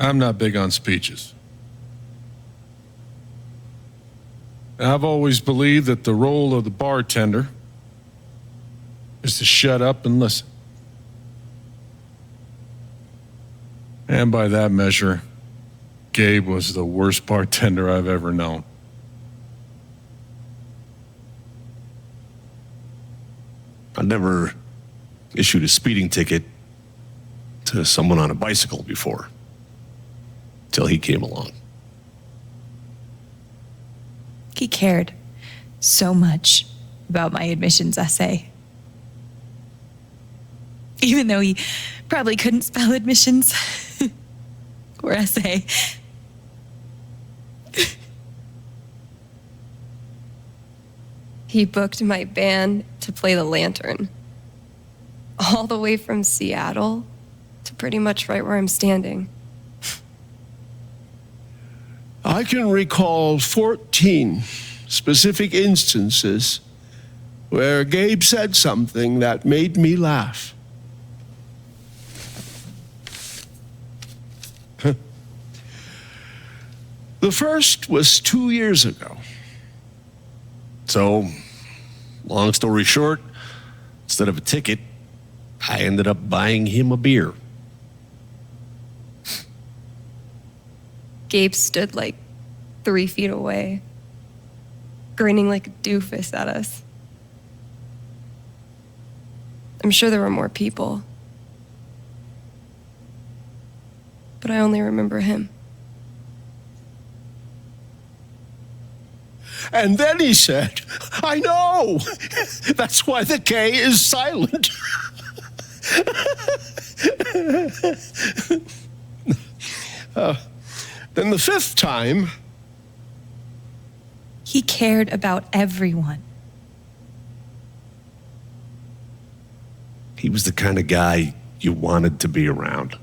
I'm not big on speeches. I've always believed that the role of the bartender is to shut up and listen. And by that measure, Gabe was the worst bartender I've ever known. I never issued a speeding ticket to someone on a bicycle before, till he came along. He cared so much about my admissions essay. Even though he probably couldn't spell admissions or essay. He booked my band to play the lantern. All the way from Seattle to pretty much right where I'm standing. I can recall 14 specific instances where Gabe said something that made me laugh. The first was 2 years ago. So, long story short, instead of a ticket, I ended up buying him a beer. Gabe stood like 3 feet away, grinning like a doofus at us. I'm sure there were more people, but I only remember him. And then he said, I know! That's why the K is silent. Then the fifth time... He cared about everyone. He was the kind of guy you wanted to be around.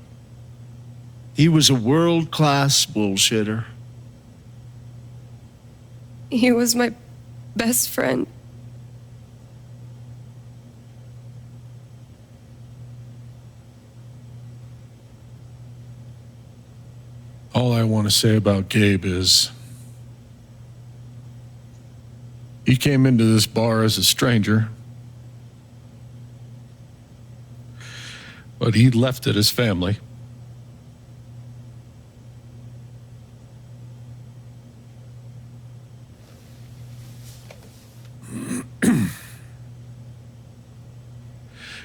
He was a world-class bullshitter. He was my best friend. All I want to say about Gabe is he came into this bar as a stranger, but he left it as family.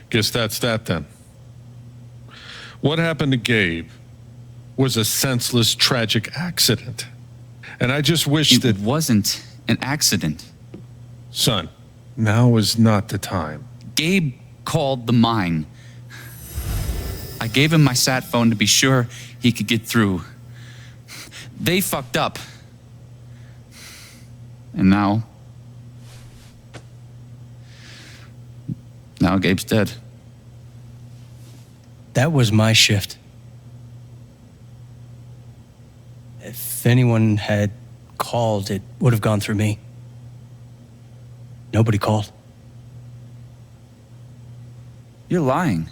Guess that's that then. What happened to Gabe was a senseless, tragic accident. And I just wish that... It wasn't an accident. Son, now is not the time. Gabe called the mine. I gave him my sat phone to be sure he could get through. They fucked up. And now Gabe's dead. That was my shift. If anyone had called, it would have gone through me. Nobody called. You're lying.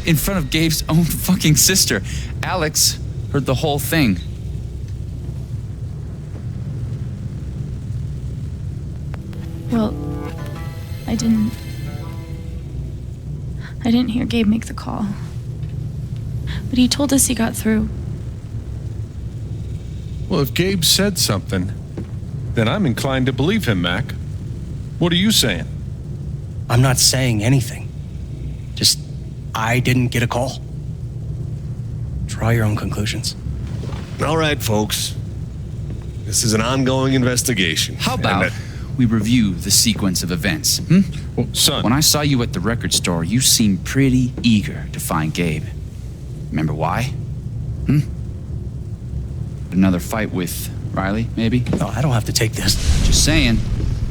In front of Gabe's own fucking sister. Alex heard the whole thing. Well, I didn't hear Gabe make the call. But he told us he got through. Well, if Gabe said something, then I'm inclined to believe him, Mac. What are you saying? I'm not saying anything. Just, I didn't get a call. Draw your own conclusions. All right, folks. This is an ongoing investigation. How about we review the sequence of events, hmm? Well, son... When I saw you at the record store, you seemed pretty eager to find Gabe. Remember why? Another fight with Riley, maybe? No, I don't have to take this. Just saying.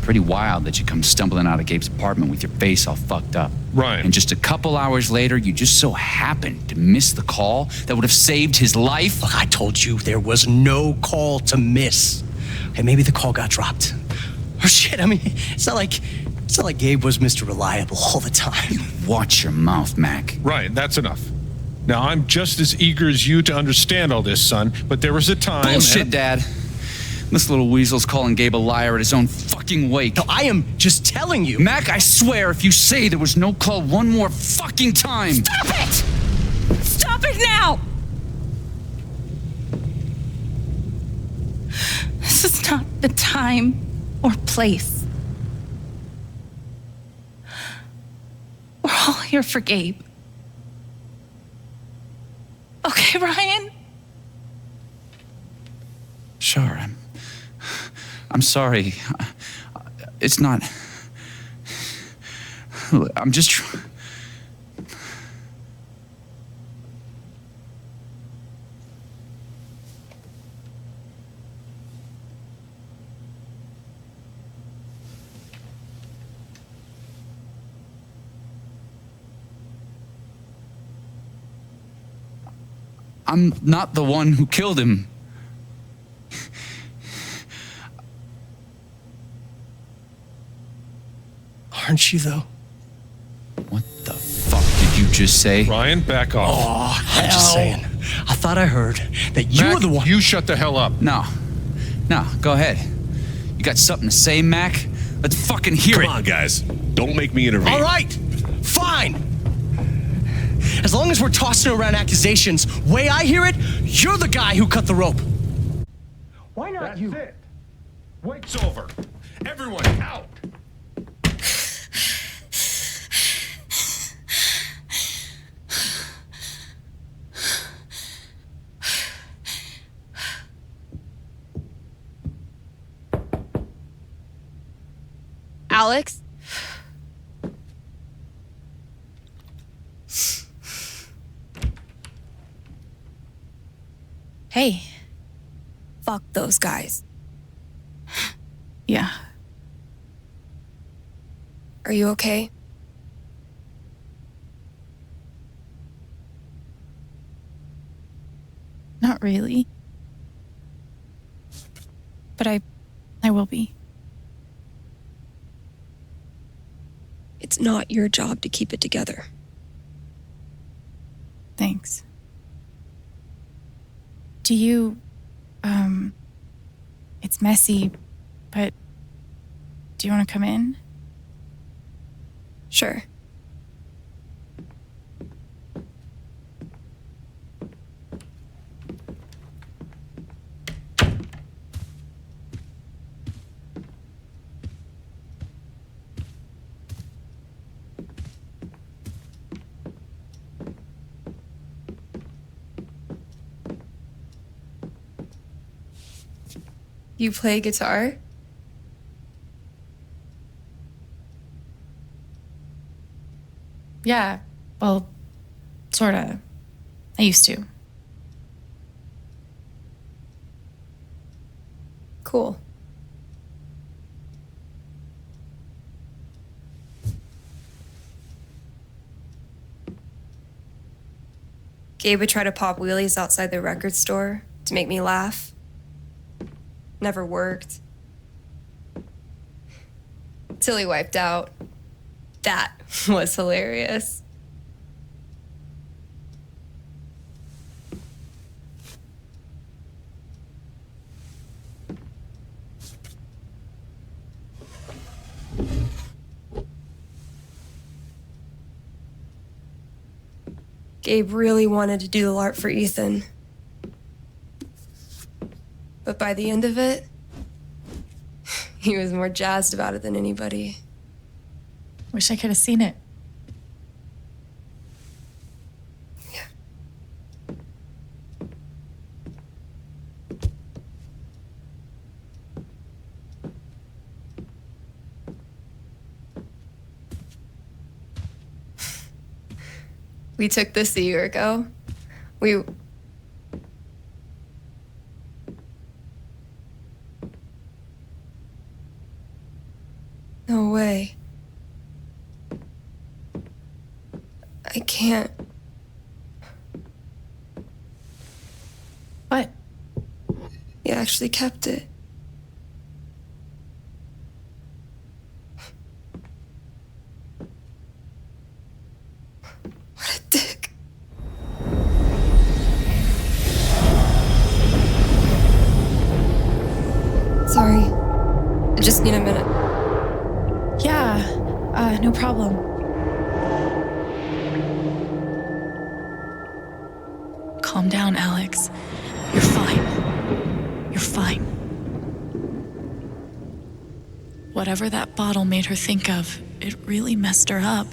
Pretty wild that you come stumbling out of Gabe's apartment with your face all fucked up. Ryan. And just a couple hours later, you just so happened to miss the call that would have saved his life. Look, I told you there was no call to miss. Okay, maybe the call got dropped. Or shit, I mean, it's not like Gabe was Mr. Reliable all the time. Watch your mouth, Mac. Ryan, that's enough. Now, I'm just as eager as you to understand all this, son, but there was a time... Bullshit, Dad. This little weasel's calling Gabe a liar at his own fucking wake. No, I am just telling you. Mac, I swear, if you say there was no call one more fucking time... Stop it! Stop it now! This is not the time or place. We're all here for Gabe. Okay, Ryan? Sure, I'm sorry. It's not... I'm just... I'm not the one who killed him. Aren't you, though? What the fuck did you just say? Ryan, back off. Oh, I'm just saying. I thought I heard that you Mac, were the one. you shut the hell up. No, go ahead. You got something to say, Mac? Let's fucking hear it. Come on, guys. Don't make me intervene. All right, fine. As long as we're tossing around accusations, way I hear it, you're the guy who cut the rope. Why not That's you? it. Wake's over. Everyone out. Alex? Hey, Fuck those guys. Yeah. Are you okay? Not really. But I will be. It's not your job to keep it together. Thanks. Do you, it's messy, but do you want to come in? Sure. You play guitar? Yeah, well, sorta. I used to. Cool. Gabe would try to pop wheelies outside the record store to make me laugh. Never worked. Till he wiped out. That was hilarious. Gabe really wanted to do the LARP for Ethan. But by the end of it, he was more jazzed about it than anybody. Wish I could have seen it. Yeah. We took this a year ago. No way. I can't. What? He actually kept it. What a dick. just need a minute. Yeah, no problem. Calm down, Alex. You're fine. You're fine. Whatever that bottle made her think of, it really messed her up.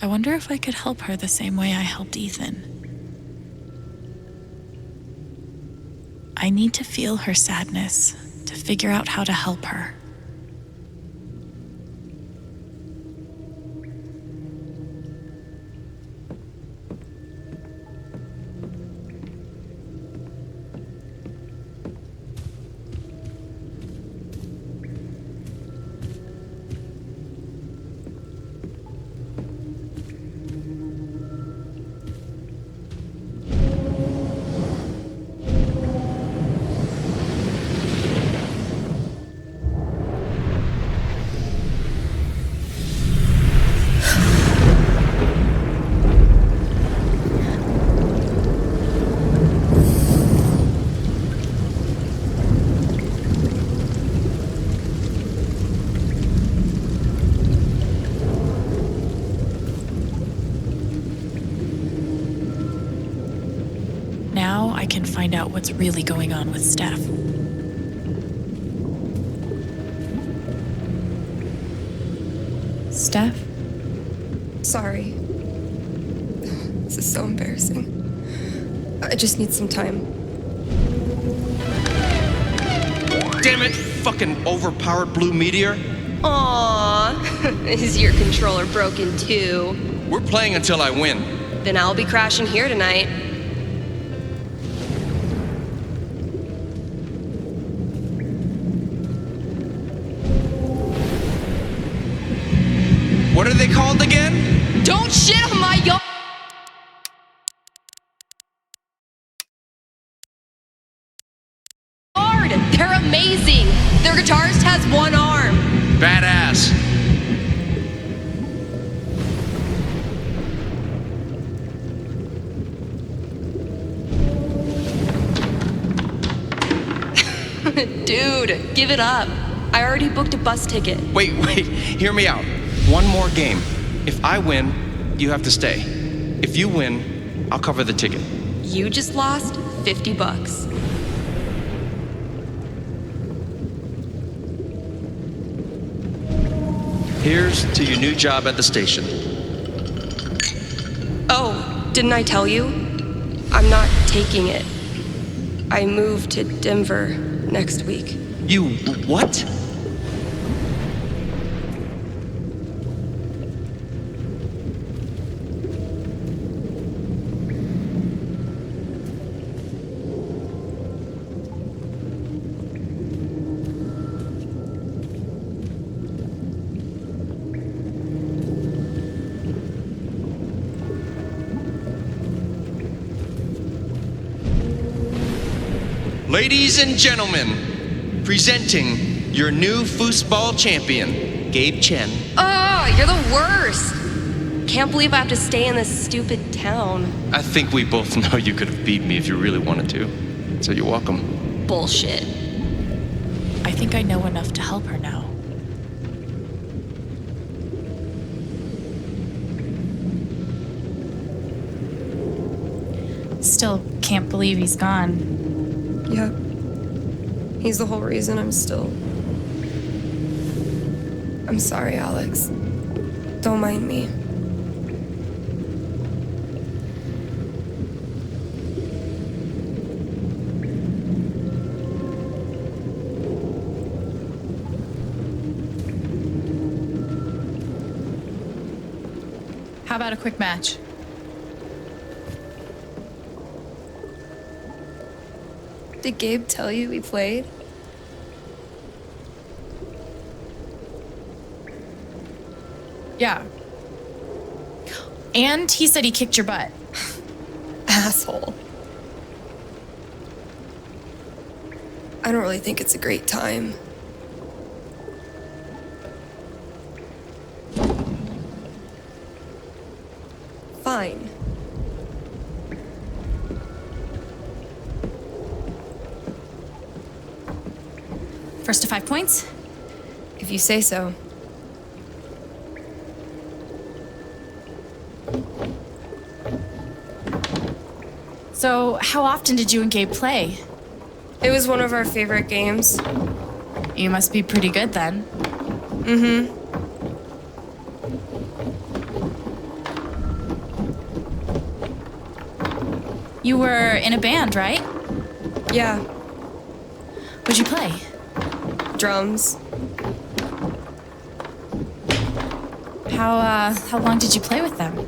I wonder if I could help her the same way I helped Ethan. I need to feel her sadness to figure out how to help her. Now I can find out what's really going on with Steph. Steph? Sorry. This is so embarrassing. I just need some time. Damn it! Fucking overpowered blue meteor. Aww. Is your controller broken too? We're playing until I win. Then I'll be crashing here tonight. What are they called again? Don't shit on my yard! They're amazing! Their guitarist has one arm. Badass. Dude, give it up. I already booked a bus ticket. Wait, hear me out. One more game. If I win, you have to stay. If you win, I'll cover the ticket. You just lost $50. Here's to your new job at the station. Oh, didn't I tell you? I'm not taking it. I move to Denver next week. You what? Ladies and gentlemen, presenting your new foosball champion, Gabe Chen. Oh, you're the worst. Can't believe I have to stay in this stupid town. I think we both know you could have beat me if you really wanted to. So you're welcome. Bullshit. I think I know enough to help her now. Still can't believe he's gone. Yep. He's the whole reason I'm sorry, Alex. Don't mind me. How about a quick match? Did Gabe tell you we played? Yeah. And he said he kicked your butt. Asshole. I don't really think it's a great time. Fine. First to 5 points? If you say so. So, how often did you and Gabe play? It was one of our favorite games. You must be pretty good then. Mm-hmm. You were in a band, right? Yeah. What'd you play? Drums. How long did you play with them?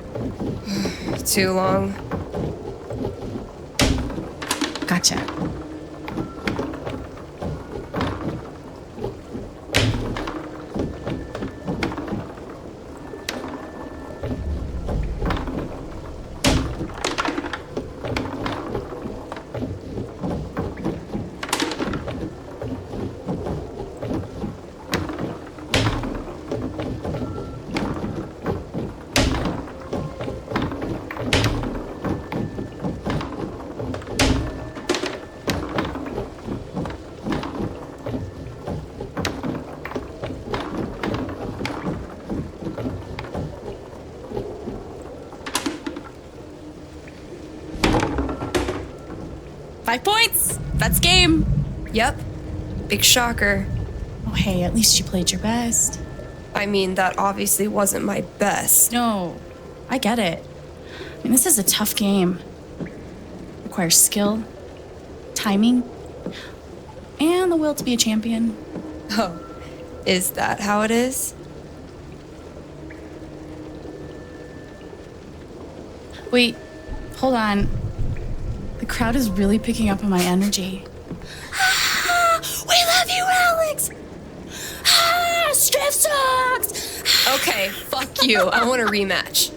Too long. Gotcha. Five points! That's game! Yep. Big shocker. Oh, hey, at least you played your best. I mean, that obviously wasn't my best. No, I get it. I mean, this is a tough game. Requires skill, timing, and the will to be a champion. Oh, is that how it is? Wait, hold on. The crowd is really picking up on my energy. We love you, Alex! Steph sucks! Okay, fuck you. I want a rematch.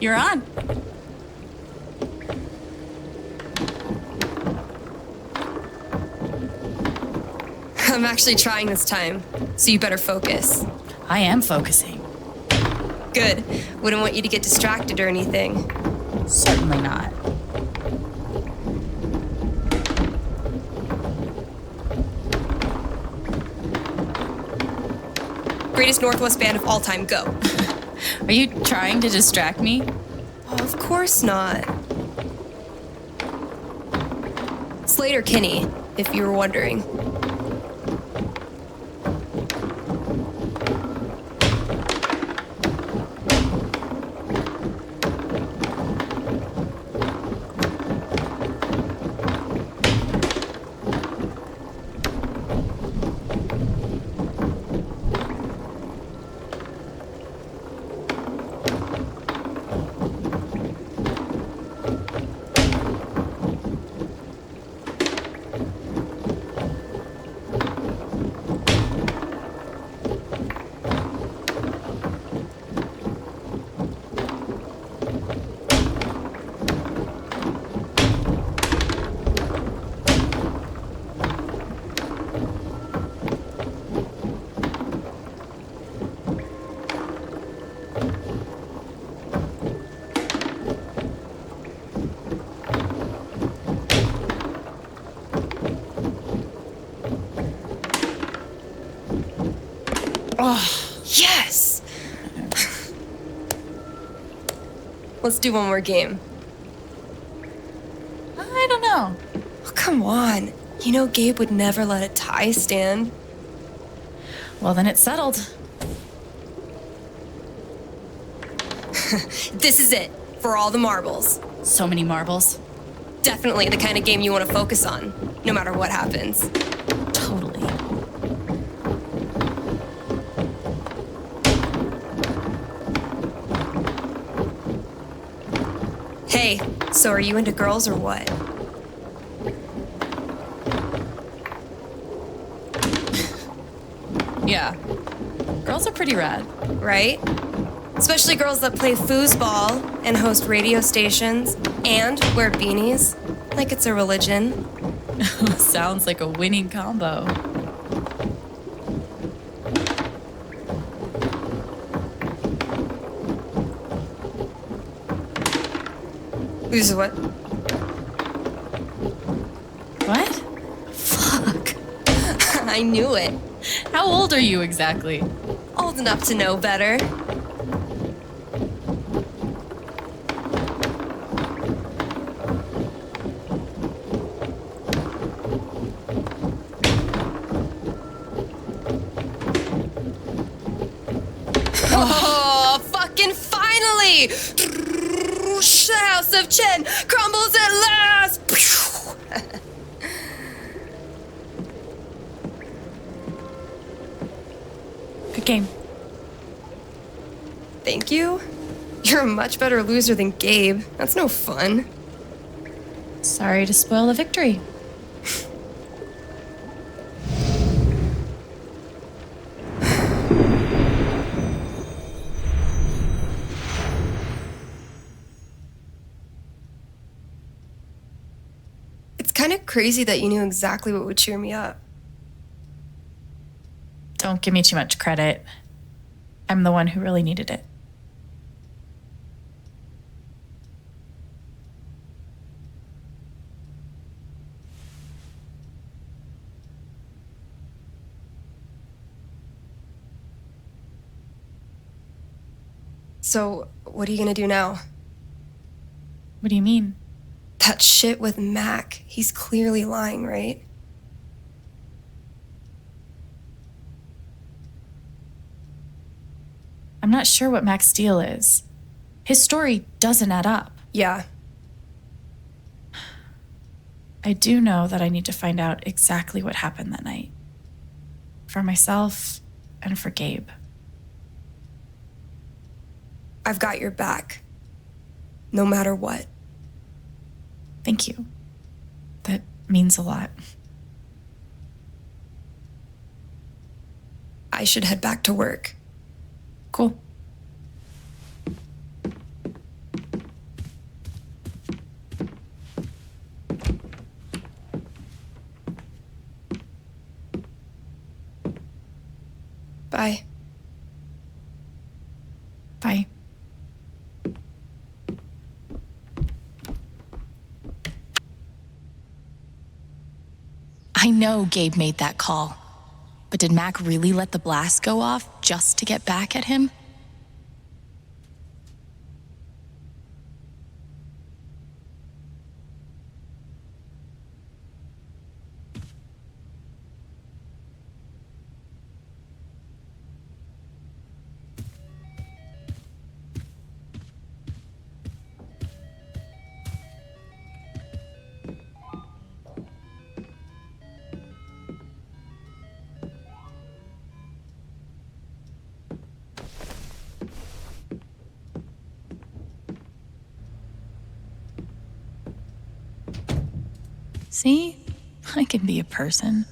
You're on. I'm actually trying this time, so you better focus. I am focusing. Good. Wouldn't want you to get distracted or anything. Certainly not. Greatest Northwest band of all time, go. Are you trying to distract me? Oh, of course not. Slater Kinney, if you were wondering. Oh, yes! Let's do one more game. I don't know. Oh, come on. You know Gabe would never let a tie stand. Well, then it's settled. This is it, for all the marbles. So many marbles. Definitely the kind of game you want to focus on, no matter what happens. Totally. Hey, so are you into girls or what? Yeah. Girls are pretty rad. Right? Especially girls that play foosball and host radio stations and wear beanies like it's a religion. Sounds like a winning combo. This is what? What? Fuck. I knew it. How old are you exactly? Old enough to know better. Oh, fucking finally! The House of Chen crumbles at last! Good game. Thank you? You're a much better loser than Gabe. That's no fun. Sorry to spoil the victory. It's kind of crazy that you knew exactly what would cheer me up. Don't give me too much credit. I'm the one who really needed it. So, what are you gonna do now? What do you mean? That shit with Mac, he's clearly lying, right? I'm not sure what Mac's deal is. His story doesn't add up. Yeah. I do know that I need to find out exactly what happened that night. For myself and for Gabe. I've got your back. No matter what. Thank you. That means a lot. I should head back to work. Cool. Bye. Bye. I know Gabe made that call, but did Mac really let the blast go off just to get back at him? See? I can be a person.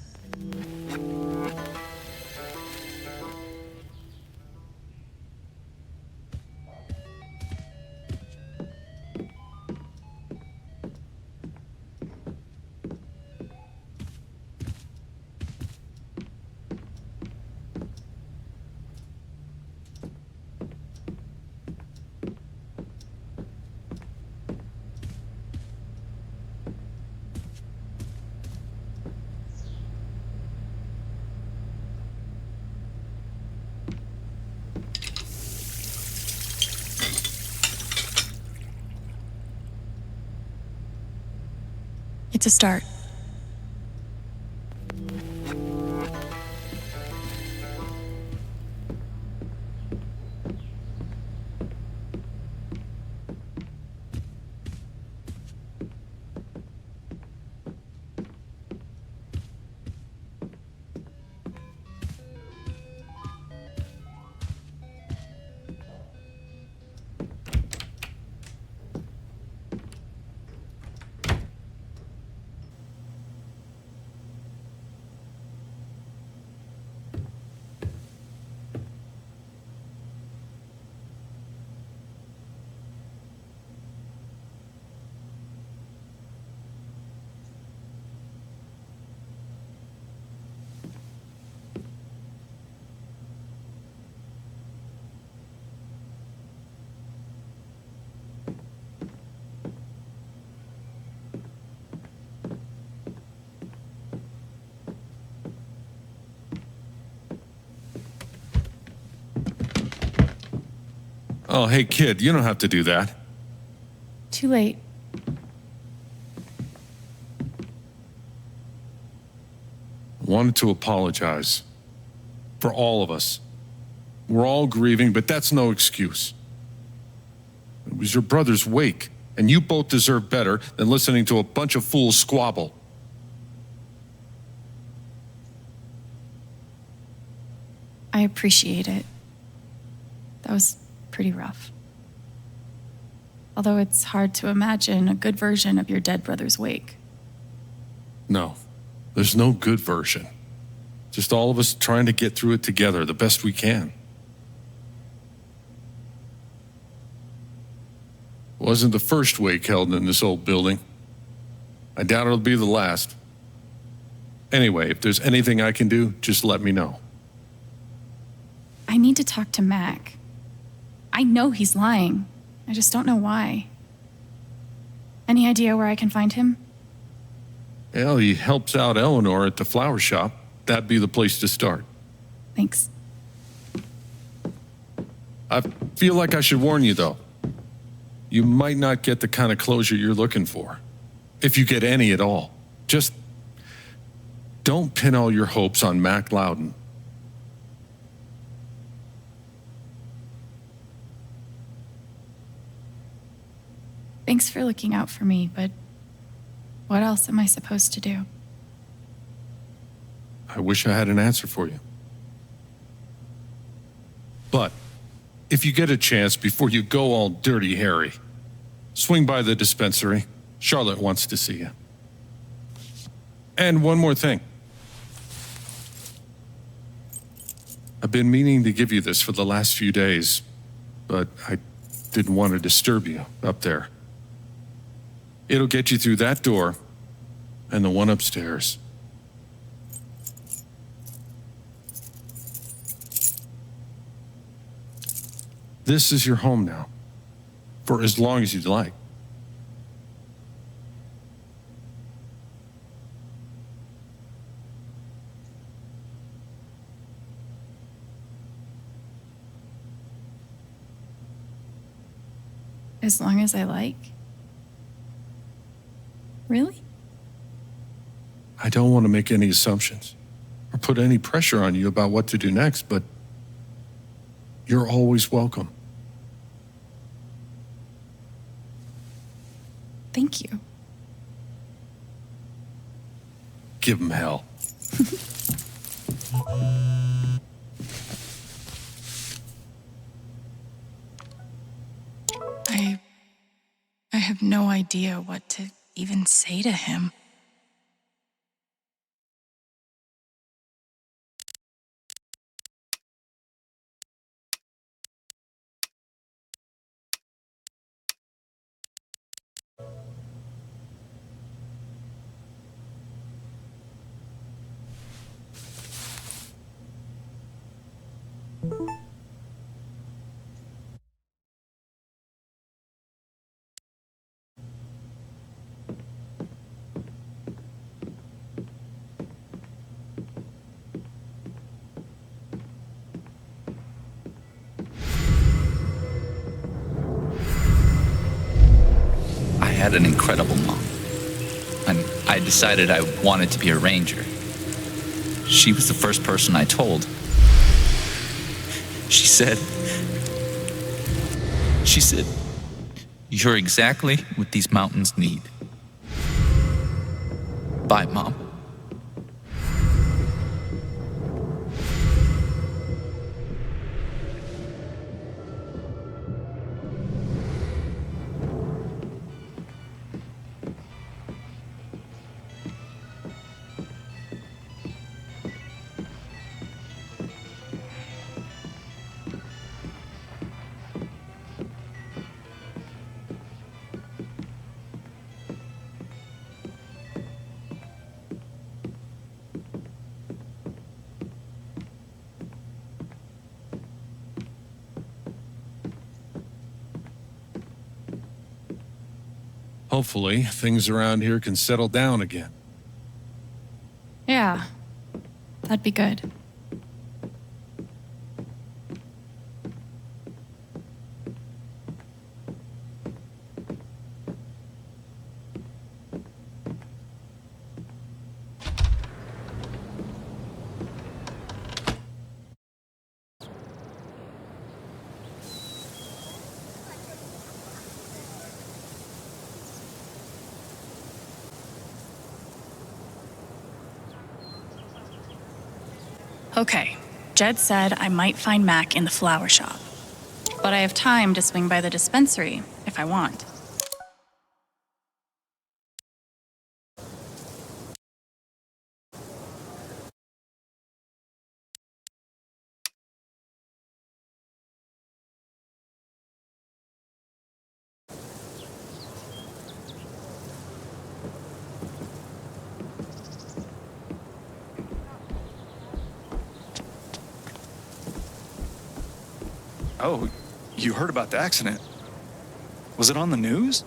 It's a start. Oh, hey, kid, you don't have to do that. Too late. I wanted to apologize. For all of us. We're all grieving, but that's no excuse. It was your brother's wake, and you both deserve better than listening to a bunch of fools squabble. I appreciate it. That was pretty rough. Although it's hard to imagine a good version of your dead brother's wake. No, there's no good version. Just all of us trying to get through it together the best we can. It wasn't the first wake held in this old building. I doubt it'll be the last. Anyway, if there's anything I can do, just let me know. I need to talk to Mac. I know he's lying. I just don't know why. Any idea where I can find him? Well, he helps out Eleanor at the flower shop. That'd be the place to start. Thanks. I feel like I should warn you, though. You might not get the kind of closure you're looking for. If you get any at all. Just don't pin all your hopes on Mac Loudon. Thanks for looking out for me, but what else am I supposed to do? I wish I had an answer for you. But if you get a chance before you go all dirty Harry, swing by the dispensary. Charlotte wants to see you. And one more thing. I've been meaning to give you this for the last few days, but I didn't want to disturb you up there. It'll get you through that door and the one upstairs. This is your home now, for as long as you'd like. As long as I like? Really? I don't want to make any assumptions or put any pressure on you about what to do next, but you're always welcome. Thank you. Give him hell. I have no idea what to even say to him. I had an incredible mom. And I decided I wanted to be a ranger. She was the first person I told. She said, "You're exactly what these mountains need." Bye, Mom. Hopefully, things around here can settle down again. Yeah, that'd be good. Okay, Jed said I might find Mac in the flower shop. But I have time to swing by the dispensary if I want. Oh, you heard about the accident? Was it on the news?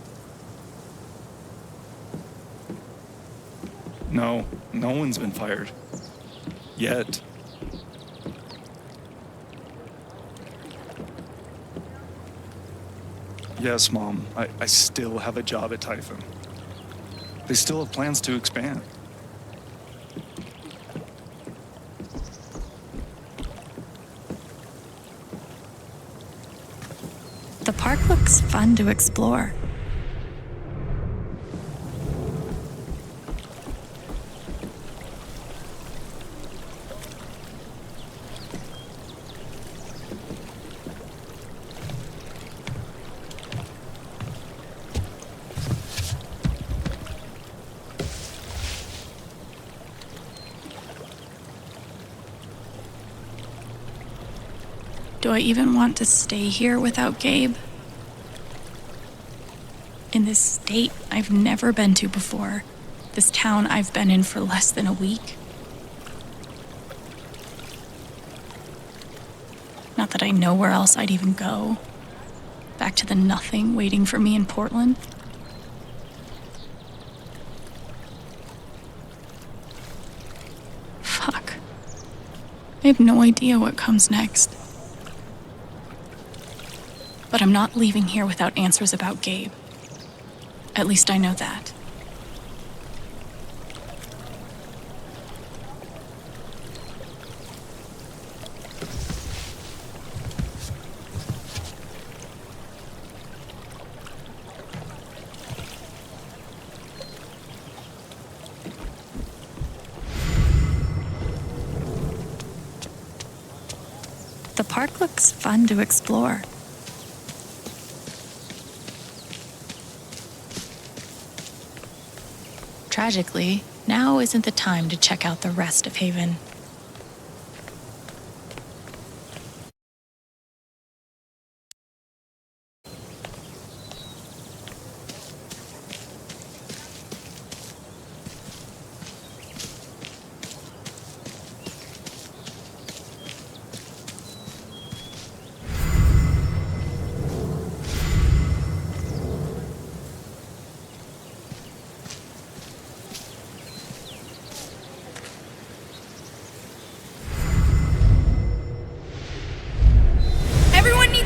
No, no one's been fired. Yet. Yes, Mom, I still have a job at Typhoon. They still have plans to expand. The park looks fun to explore. Do I even want to stay here without Gabe? In this state I've never been to before. This town I've been in for less than a week. Not that I know where else I'd even go. Back to the nothing waiting for me in Portland. Fuck. I have no idea what comes next. But I'm not leaving here without answers about Gabe. At least I know that. The park looks fun to explore. Tragically, now isn't the time to check out the rest of Haven.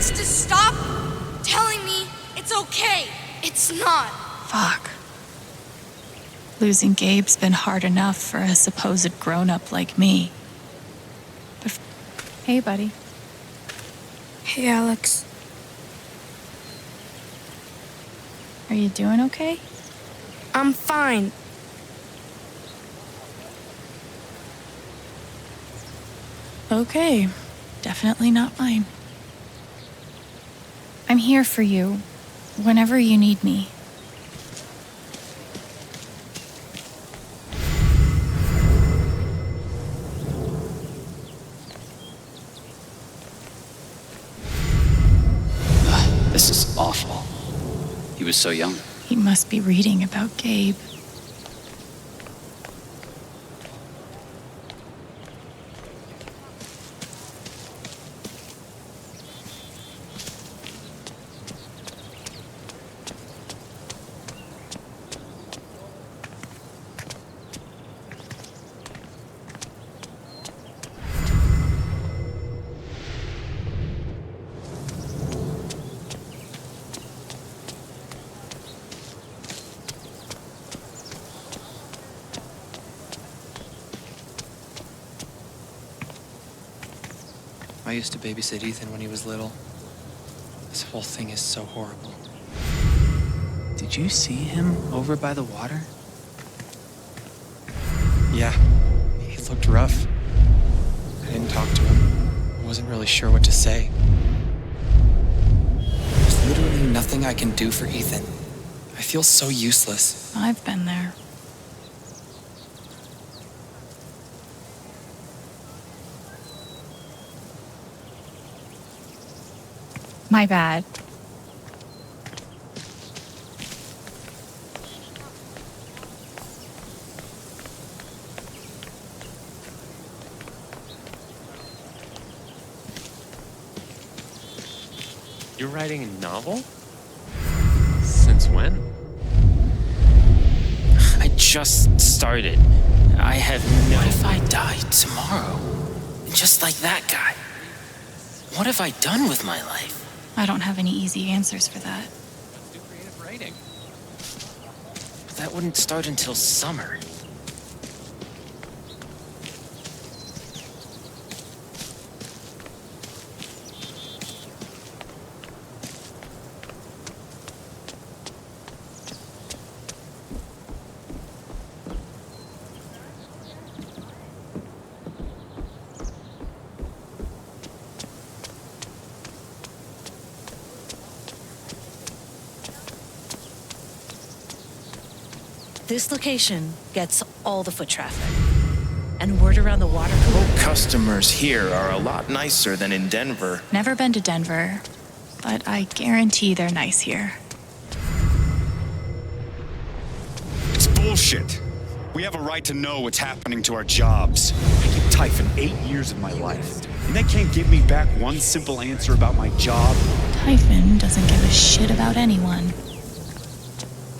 To stop telling me it's okay. It's not. Fuck. Losing Gabe's been hard enough for a supposed grown-up like me. But hey, buddy. Hey, Alex. Are you doing okay? I'm fine. Okay. Definitely not mine. I'm here for you, whenever you need me. This is awful. He was so young. He must be reading about Gabe. I used to babysit Ethan when he was little. This whole thing is so horrible. Did you see him over by the water? Yeah, he looked rough. I didn't talked to him. I wasn't really sure what to say. There's literally nothing I can do for Ethan. I feel so useless. I've been there. My bad. You're writing a novel? Since when? I just started. I have no... What if I die tomorrow? Just like that guy? What have I done with my life? I don't have any easy answers for that. Let's do creative writing. But that wouldn't start until summer. This location gets all the foot traffic. And word around the water cooler... Customers here are a lot nicer than in Denver. Never been to Denver, but I guarantee they're nice here. It's bullshit. We have a right to know what's happening to our jobs. I keep Typhon 8 years of my life, and they can't give me back one simple answer about my job. Typhon doesn't give a shit about anyone.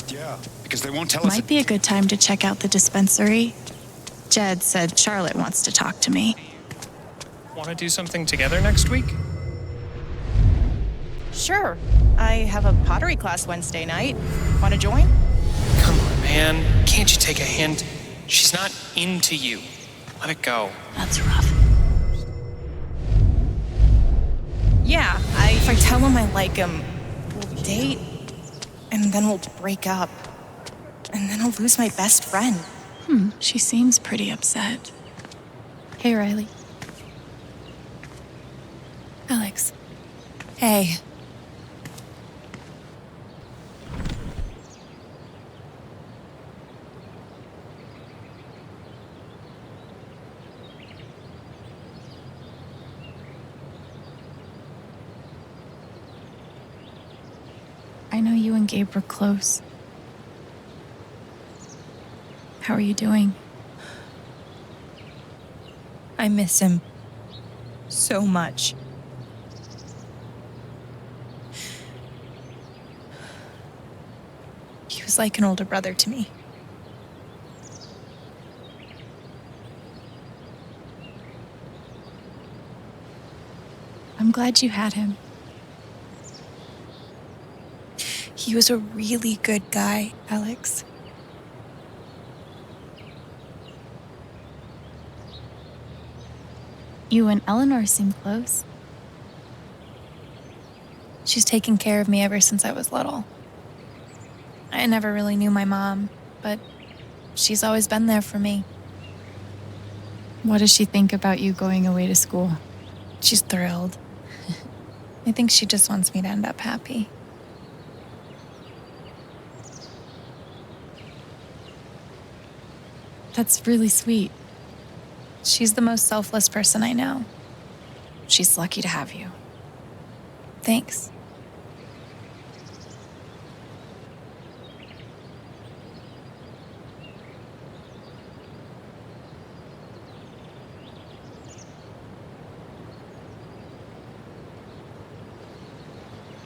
Yeah, because they won't tell us... Might be a good time to check out the dispensary. Jed said Charlotte wants to talk to me. Want to do something together next week? Sure. I have a pottery class Wednesday night. Want to join? Come on, man. Can't you take a hint? She's not into you. Let it go. That's rough. Yeah, if I tell him I like him, we'll date, and then we'll break up. And then I'll lose my best friend. She seems pretty upset. Hey, Riley. Alex. Hey. I know you and Gabe were close. How are you doing? I miss him so much. He was like an older brother to me. I'm glad you had him. He was a really good guy, Alex. You and Eleanor seem close. She's taken care of me ever since I was little. I never really knew my mom, but she's always been there for me. What does she think about you going away to school? She's thrilled. I think she just wants me to end up happy. That's really sweet. She's the most selfless person I know. She's lucky to have you. Thanks.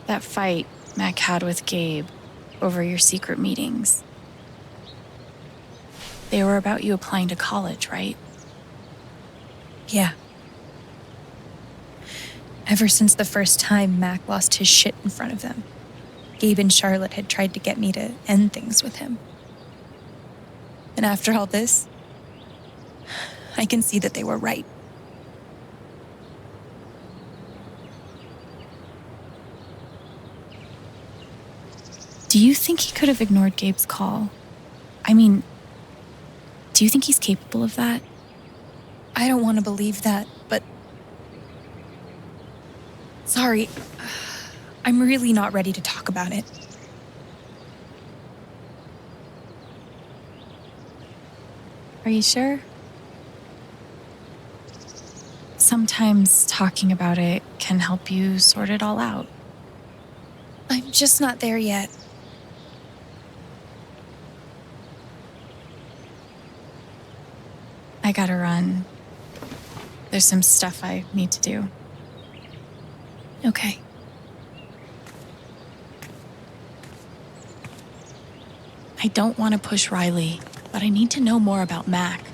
That fight Mac had with Gabe over your secret meetings. They were about you applying to college, right? Yeah. Ever since the first time Mac lost his shit in front of them, Gabe and Charlotte had tried to get me to end things with him. And after all this, I can see that they were right. Do you think he could have ignored Gabe's call? I mean, do you think he's capable of that? I don't want to believe that, but Sorry. I'm really not ready to talk about it. Are you sure? Sometimes talking about it can help you sort it all out. I'm just not there yet. I gotta run. There's some stuff I need to do. Okay. I don't want to push Riley, but I need to know more about Mac.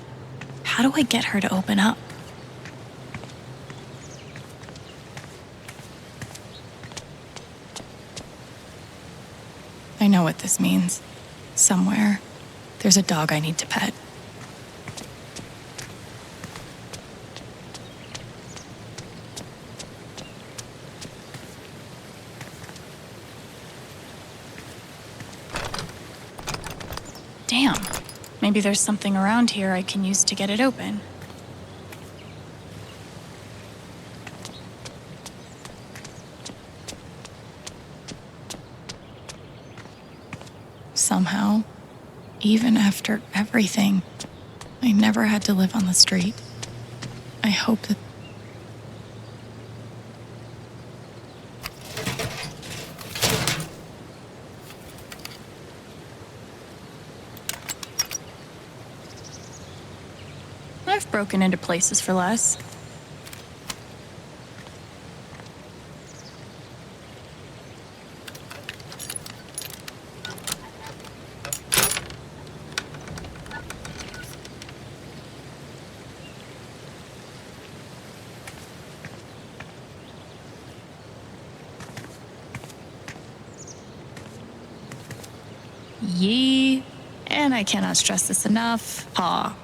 How do I get her to open up? I know what this means. Somewhere, there's a dog I need to pet. Damn. Maybe there's something around here I can use to get it open. Somehow, even after everything, I never had to live on the street. I hope that... I've broken into places for less. Yee. And I cannot stress this enough. Paw.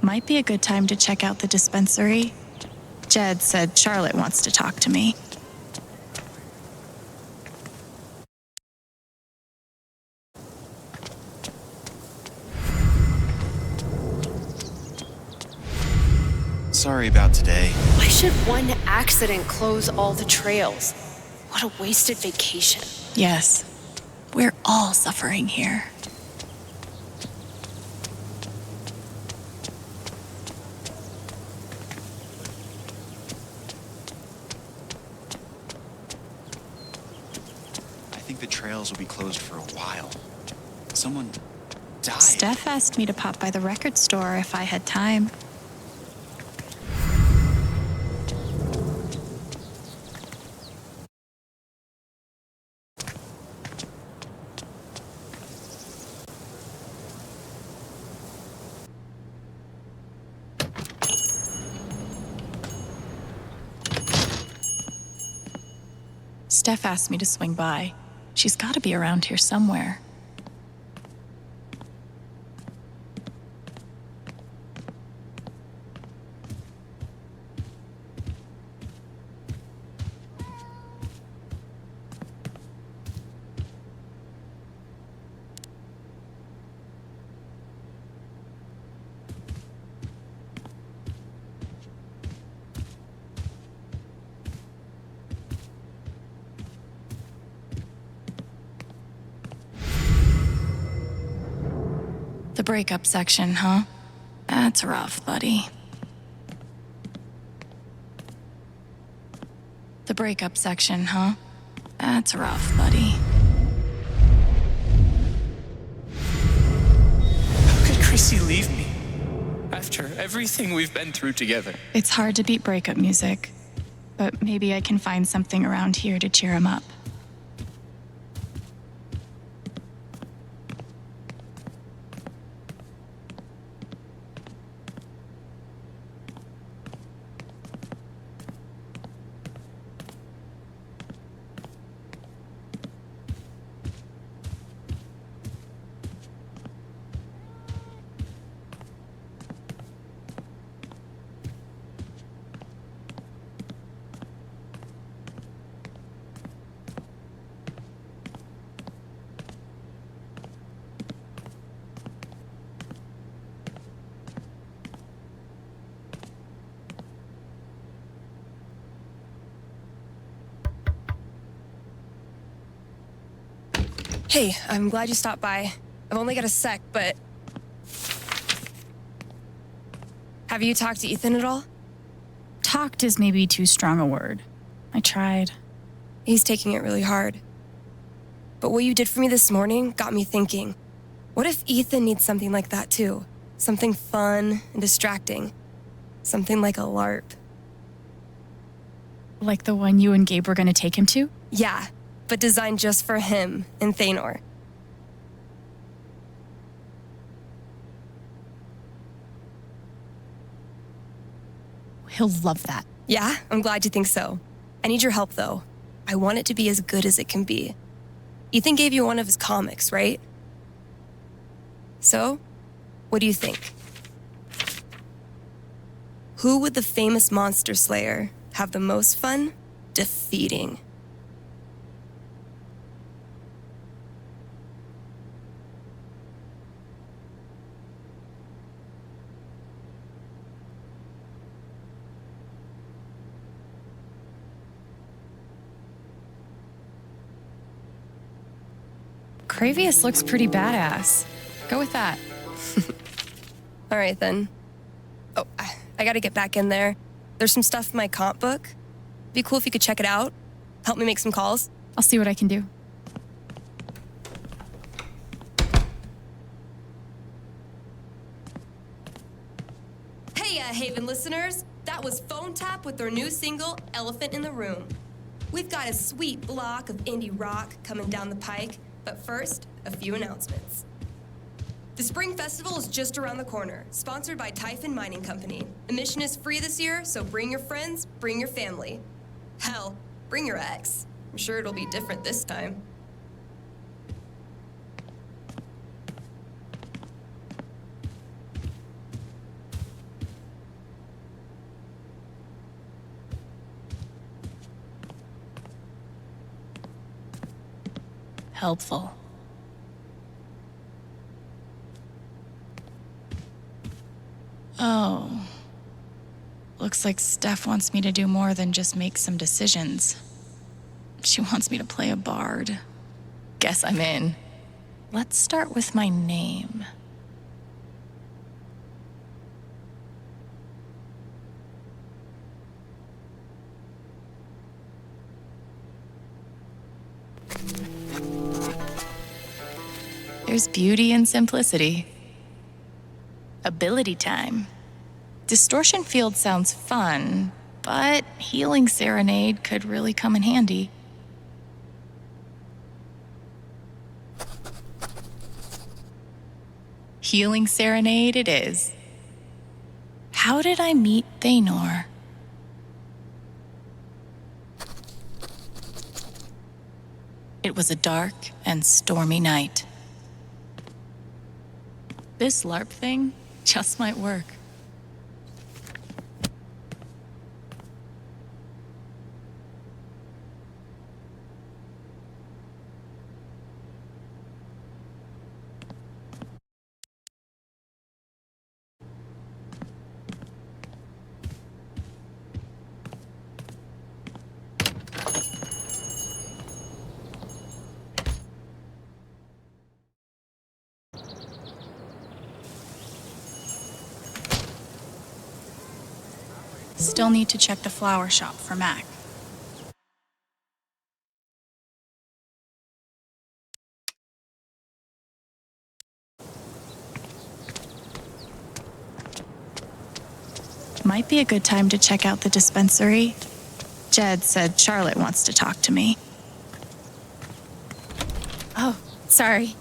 Might be a good time to check out the dispensary. Jed said Charlotte wants to talk to me. Sorry about today. Why should one accident close all the trails? What a wasted vacation. Yes, we're all suffering here. I think the trails will be closed for a while. Someone died. Steph asked me to pop by the record store if I had time. Steph asked me to swing by. She's got to be around here somewhere. The breakup section, huh? That's rough, buddy. The breakup section, huh? That's rough, buddy. How could Chrissy leave me? After everything we've been through together. It's hard to beat breakup music, but maybe I can find something around here to cheer him up. Hey, I'm glad you stopped by. I've only got a sec, but... Have you talked to Ethan at all? Talked is maybe too strong a word. I tried. He's taking it really hard. But what you did for me this morning got me thinking. What if Ethan needs something like that too? Something fun and distracting. Something like a LARP. Like the one you and Gabe were gonna take him to? Yeah, but designed just for him and Thanor. He'll love that. Yeah, I'm glad you think so. I need your help, though. I want it to be as good as it can be. Ethan gave you one of his comics, right? So, what do you think? Who would the famous monster slayer have the most fun defeating? Cravius looks pretty badass. Go with that. All right, then. Oh, I gotta get back in there. There's some stuff in my comp book. Be cool if you could check it out. Help me make some calls. I'll see what I can do. Hey, Haven listeners. That was Phone Tap with their new single, Elephant in the Room. We've got a sweet block of indie rock coming down the pike, but first, a few announcements. The Spring Festival is just around the corner, sponsored by Typhon Mining Company. Admission is free this year, so bring your friends, bring your family. Hell, bring your ex. I'm sure it'll be different this time. Helpful. Oh. Looks like Steph wants me to do more than just make some decisions. She wants me to play a bard. Guess I'm in. Let's start with my name. There's beauty in simplicity. Ability time. Distortion field sounds fun, but healing serenade could really come in handy. Healing serenade it is. How did I meet Thanor? It was a dark and stormy night. This LARP thing just might work. Still need to check the flower shop for Mac. Might be a good time to check out the dispensary. Jed said Charlotte wants to talk to me. Oh, sorry.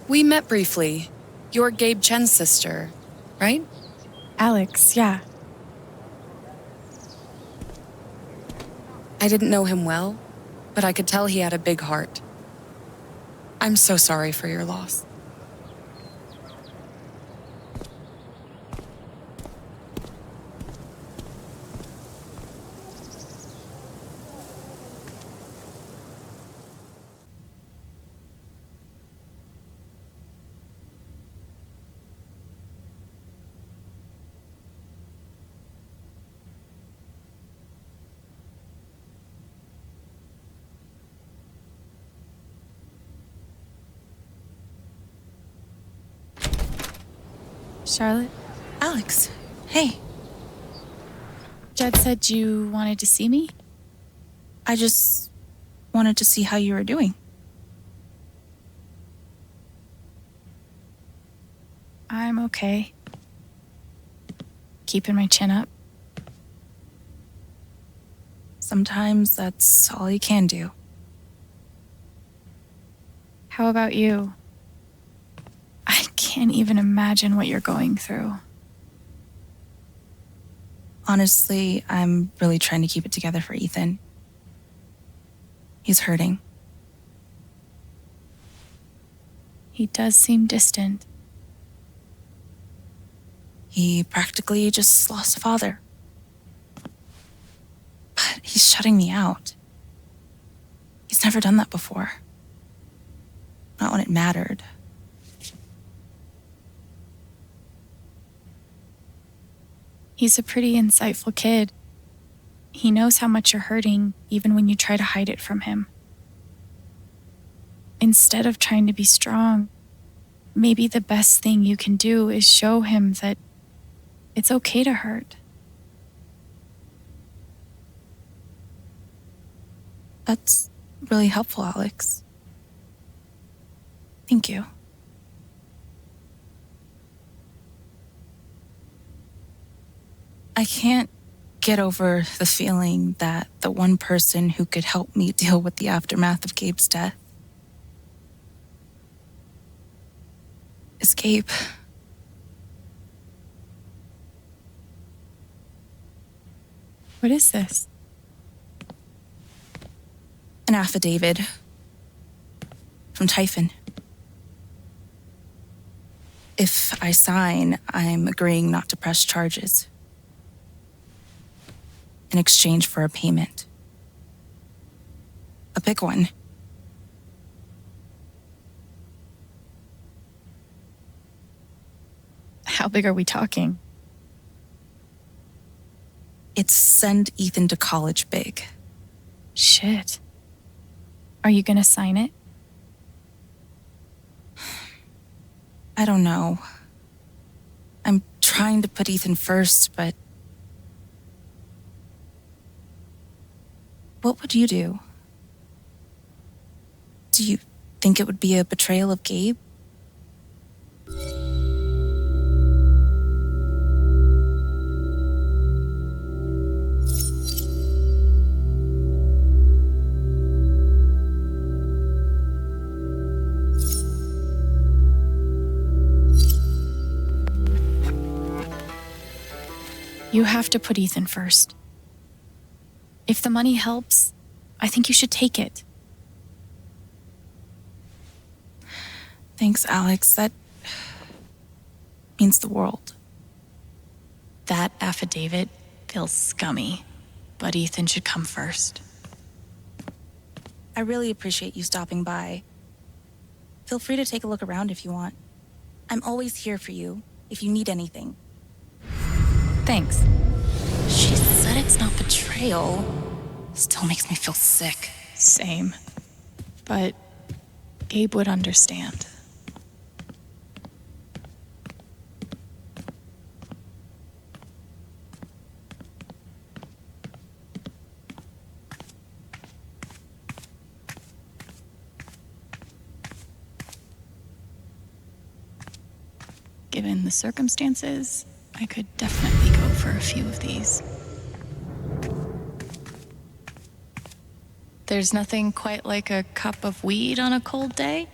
We met briefly. You're Gabe Chen's sister, right? Alex, yeah. I didn't know him well, but I could tell he had a big heart. I'm so sorry for your loss. Charlotte? Alex, hey. Jed said you wanted to see me? I just wanted to see how you were doing. I'm okay. Keeping my chin up. Sometimes that's all you can do. How about you? I can't even imagine what you're going through. Honestly, I'm really trying to keep it together for Ethan. He's hurting. He does seem distant. He practically just lost a father. But he's shutting me out. He's never done that before. Not when it mattered. He's a pretty insightful kid. He knows how much you're hurting, even when you try to hide it from him. Instead of trying to be strong, maybe the best thing you can do is show him that it's okay to hurt. That's really helpful, Alex. Thank you. I can't get over the feeling that the one person who could help me deal with the aftermath of Gabe's death is Gabe. What is this? An affidavit from Typhon. If I sign, I'm agreeing not to press charges in exchange for a payment. A big one. How big are we talking? It's send Ethan to college big. Shit. Are you gonna sign it? I don't know. I'm trying to put Ethan first, but what would you do? Do you think it would be a betrayal of Gabe? You have to put Ethan first. If the money helps, I think you should take it. Thanks, Alex. That means the world. That affidavit feels scummy, but Ethan should come first. I really appreciate you stopping by. Feel free to take a look around if you want. I'm always here for you, if you need anything. Thanks. She said it's not betrayal. Still makes me feel sick. Same. But Gabe would understand. Given the circumstances, I could definitely go for a few of these. There's nothing quite like a cup of weed on a cold day.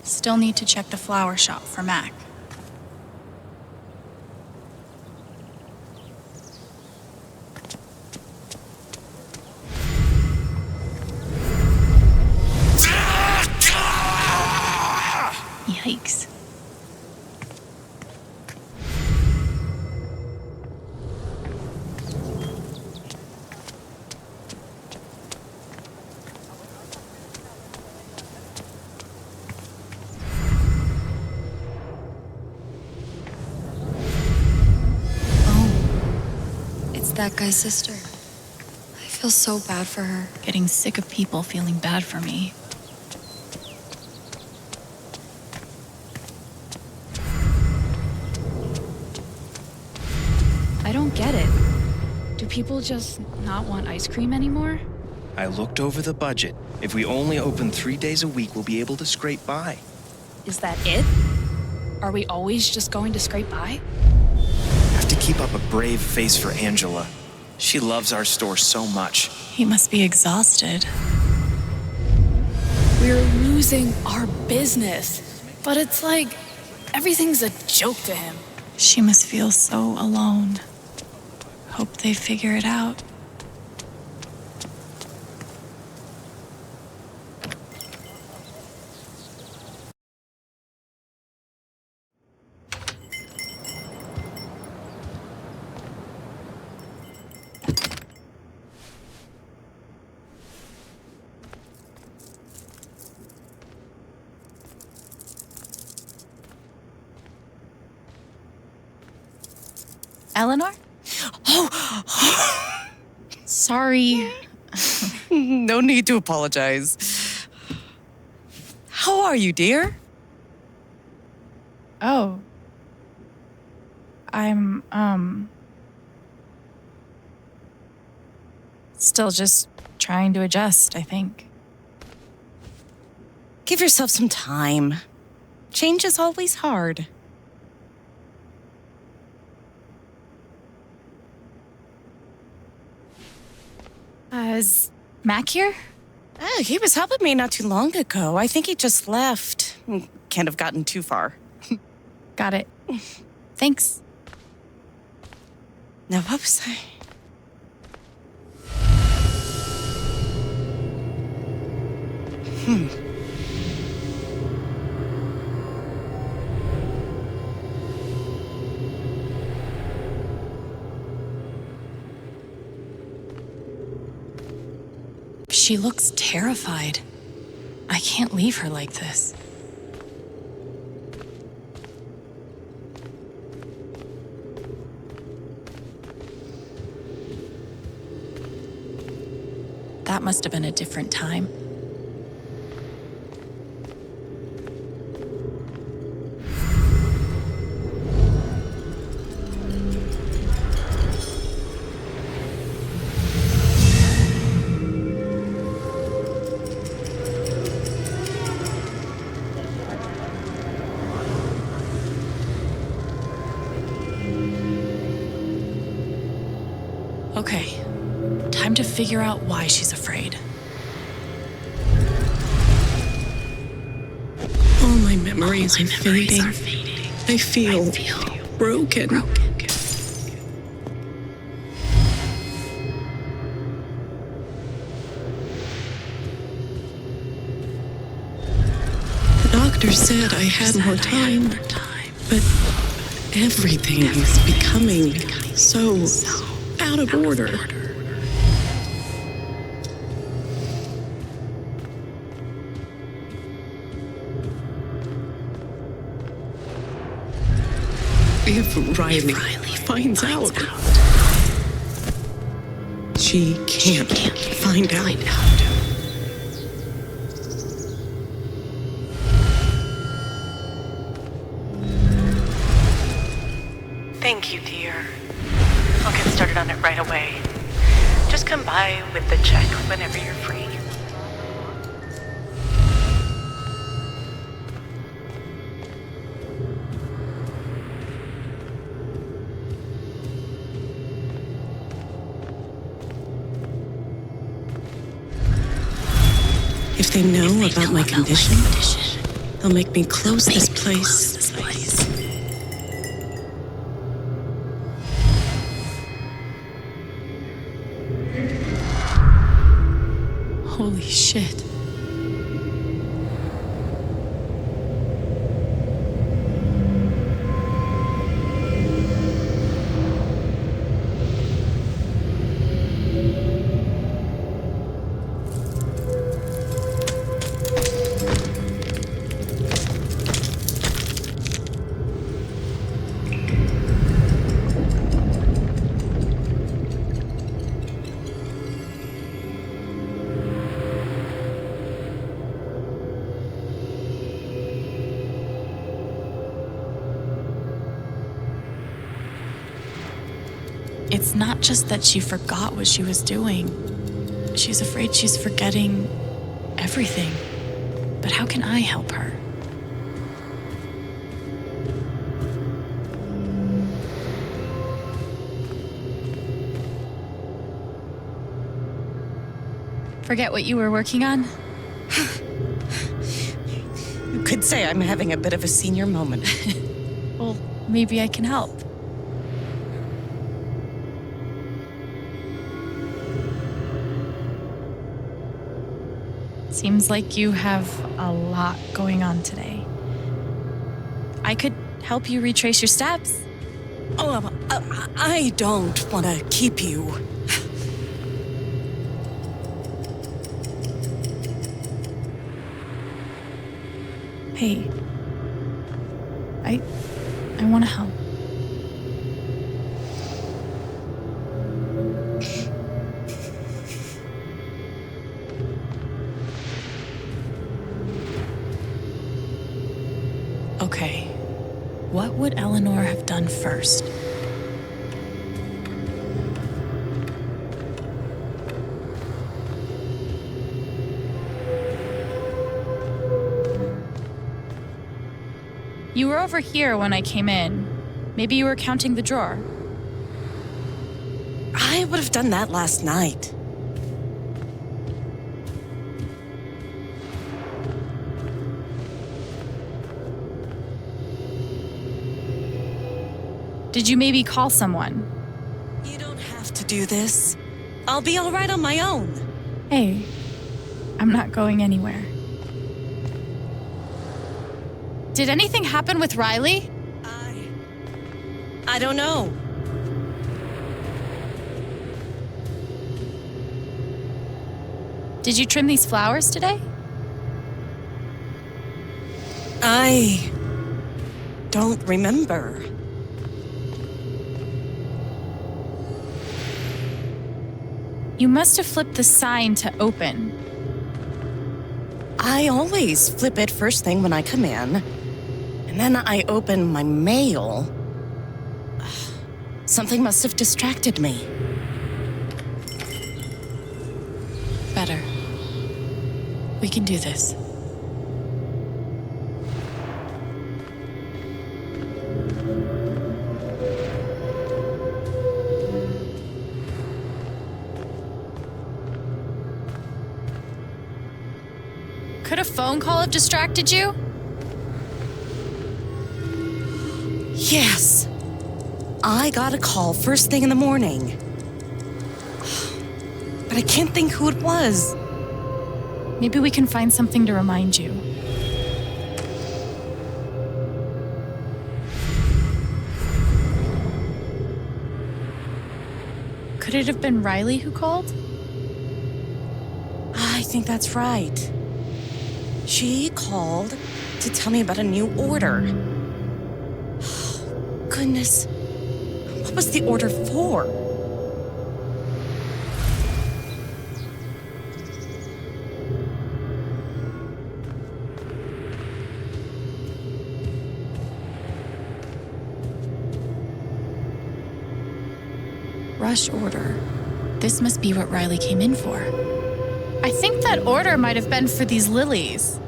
Still need to check the flower shop for Mac. Yikes. that guy's sister. I feel so bad for her. Getting sick of people feeling bad for me. I don't get it. Do people just not want ice cream anymore? I looked over the budget. If we only open 3 days a week, we'll be able to scrape by. Is that it? Are we always just going to scrape by? Have to keep up a brave face for Angela. She loves our store so much. He must be exhausted. We're losing our business. But it's like everything's a joke to him. She must feel so alone. Hope they figure it out. Eleanor? Oh! Sorry. No need to apologize. How are you, dear? Oh. I'm, still just trying to adjust, I think. Give yourself some time. Change is always hard. Is Mac here? He was helping me not too long ago. I think he just left. Can't have gotten too far. Got it. Thanks. Now, what was I? She looks terrified. I can't leave her like this. That must have been a different time. Okay, time to figure out why she's afraid. All my memories are fading. I feel broken. The doctor said I had more time, but everything is becoming so out of order. If Riley finds out, she can't find out. Thank you, dear. I'll get started on it right away. Just come by with the check whenever you're free. If they know about my condition, they'll make me close this place. Holy shit. It's not just that she forgot what she was doing. She's afraid she's forgetting everything. But how can I help her? Forget what you were working on? You could say I'm having a bit of a senior moment. Well, maybe I can help. Seems like you have a lot going on today. I could help you retrace your steps. Oh, I don't want to keep you. Hey, I want to help. Okay, what would Eleanor have done first? You were over here when I came in. Maybe you were counting the drawer. I would have done that last night. Did you maybe call someone? You don't have to do this. I'll be all right on my own. Hey, I'm not going anywhere. Did anything happen with Riley? I don't know. Did you trim these flowers today? I don't remember. You must have flipped the sign to open. I always flip it first thing when I come in, and then I open my mail. Something must have distracted me. Better. We can do this. Could a phone call have distracted you? Yes. I got a call first thing in the morning. But I can't think who it was. Maybe we can find something to remind you. Could it have been Riley who called? I think that's right. She called to tell me about a new order. Goodness. What was the order for? Rush order. This must be what Riley came in for. I think that order might have been for these lilies.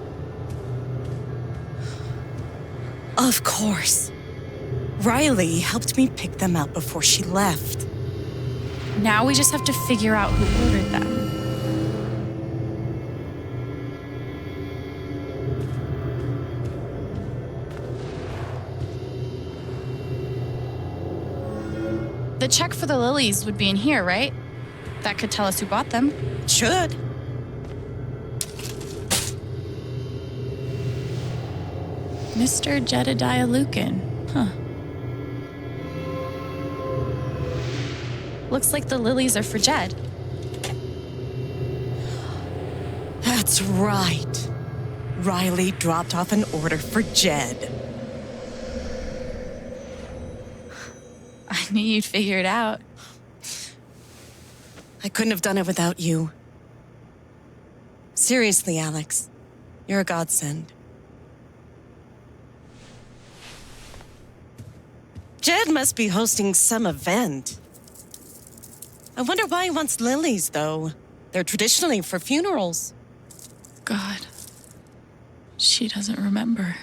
Of course. Riley helped me pick them out before she left. Now we just have to figure out who ordered them. The check for the lilies would be in here, right? That could tell us who bought them. Should. Mr. Jedediah Lucan. Huh. Looks like the lilies are for Jed. That's right. Riley dropped off an order for Jed. I knew you'd figure it out. I couldn't have done it without you. Seriously, Alex. You're a godsend. Jed must be hosting some event. I wonder why he wants lilies, though. They're traditionally for funerals. God. She doesn't remember.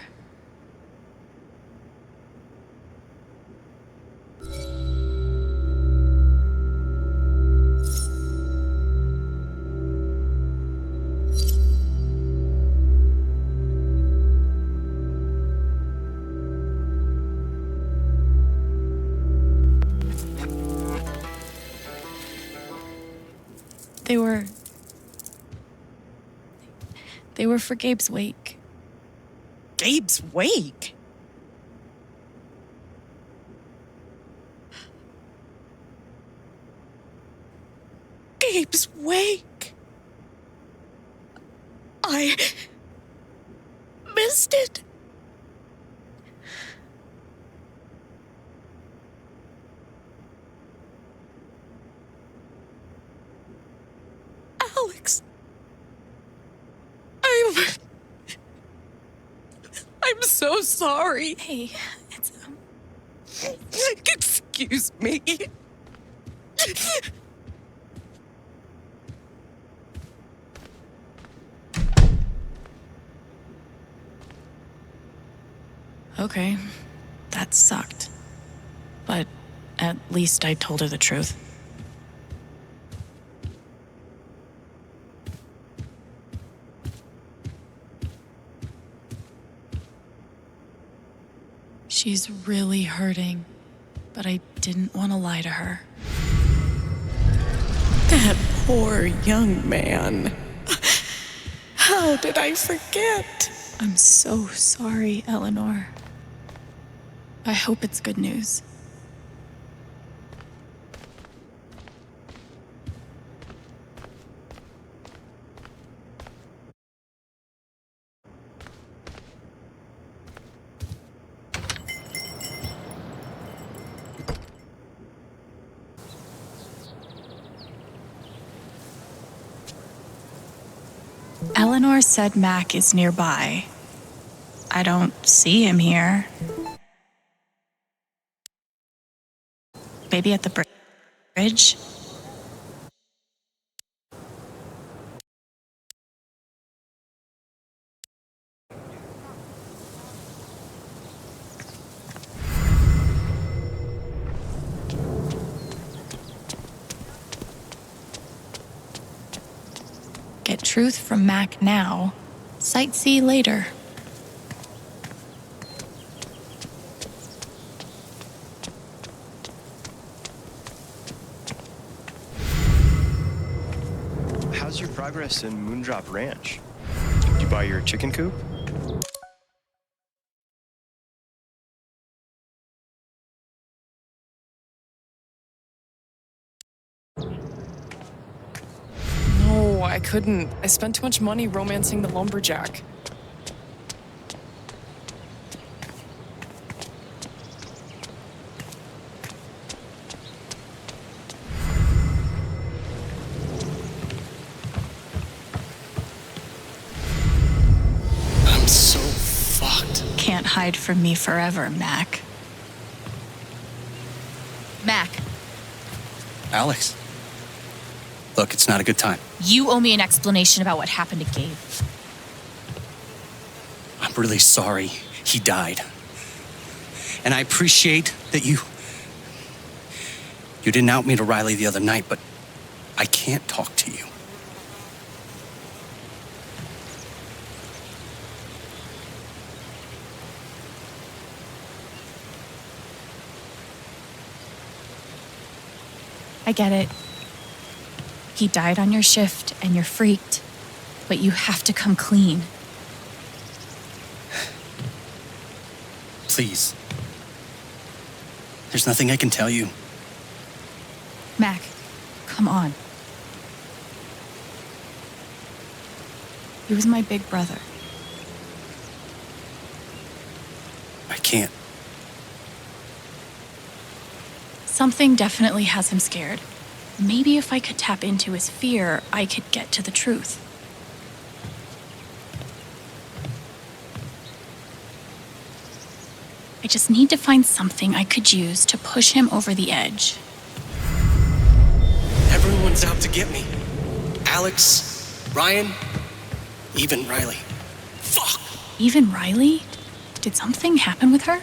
They were for Gabe's wake. Gabe's wake? Gabe's wake? I missed it. Alex. I'm so sorry. Hey, it's Excuse me. Okay, that sucked. But at least I told her the truth. She's really hurting, but I didn't want to lie to her. That poor young man. How did I forget? I'm so sorry, Eleanor. I hope it's good news. Eleanor said Mac is nearby. I don't see him here. Maybe at the bridge? Get truth from Mac now, sightsee later. How's your progress in Moondrop Ranch? Did you buy your chicken coop? No, I couldn't. I spent too much money romancing the lumberjack. I'm so fucked. Can't hide from me forever, Mac. Mac, Alex. Look, it's not a good time. you owe me an explanation about what happened to Gabe. I'm really sorry he died. And I appreciate that you didn't out me to Riley the other night, but I can't talk to you. I get it. He died on your shift and you're freaked, but you have to come clean. Please. There's nothing I can tell you. Mac, come on. He was my big brother. I can't. Something definitely has him scared. Maybe if I could tap into his fear, I could get to the truth. I just need to find something I could use to push him over the edge. Everyone's out to get me. Alex, Ryan, even Riley. Fuck! Even Riley? Did something happen with her?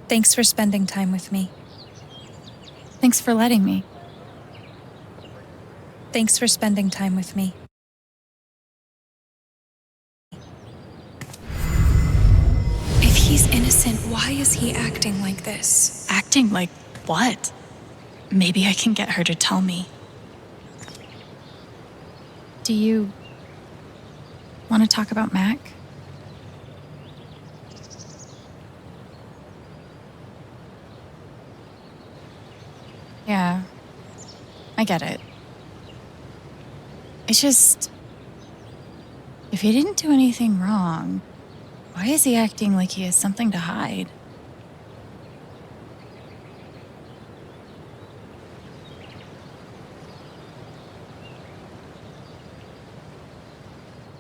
Thanks for spending time with me. Thanks for letting me. Thanks for spending time with me. If he's innocent, why is he acting like this? Acting like what? Maybe I can get her to tell me. Do you want to talk about Mac? Yeah, I get it. It's just, if he didn't do anything wrong, why is he acting like he has something to hide?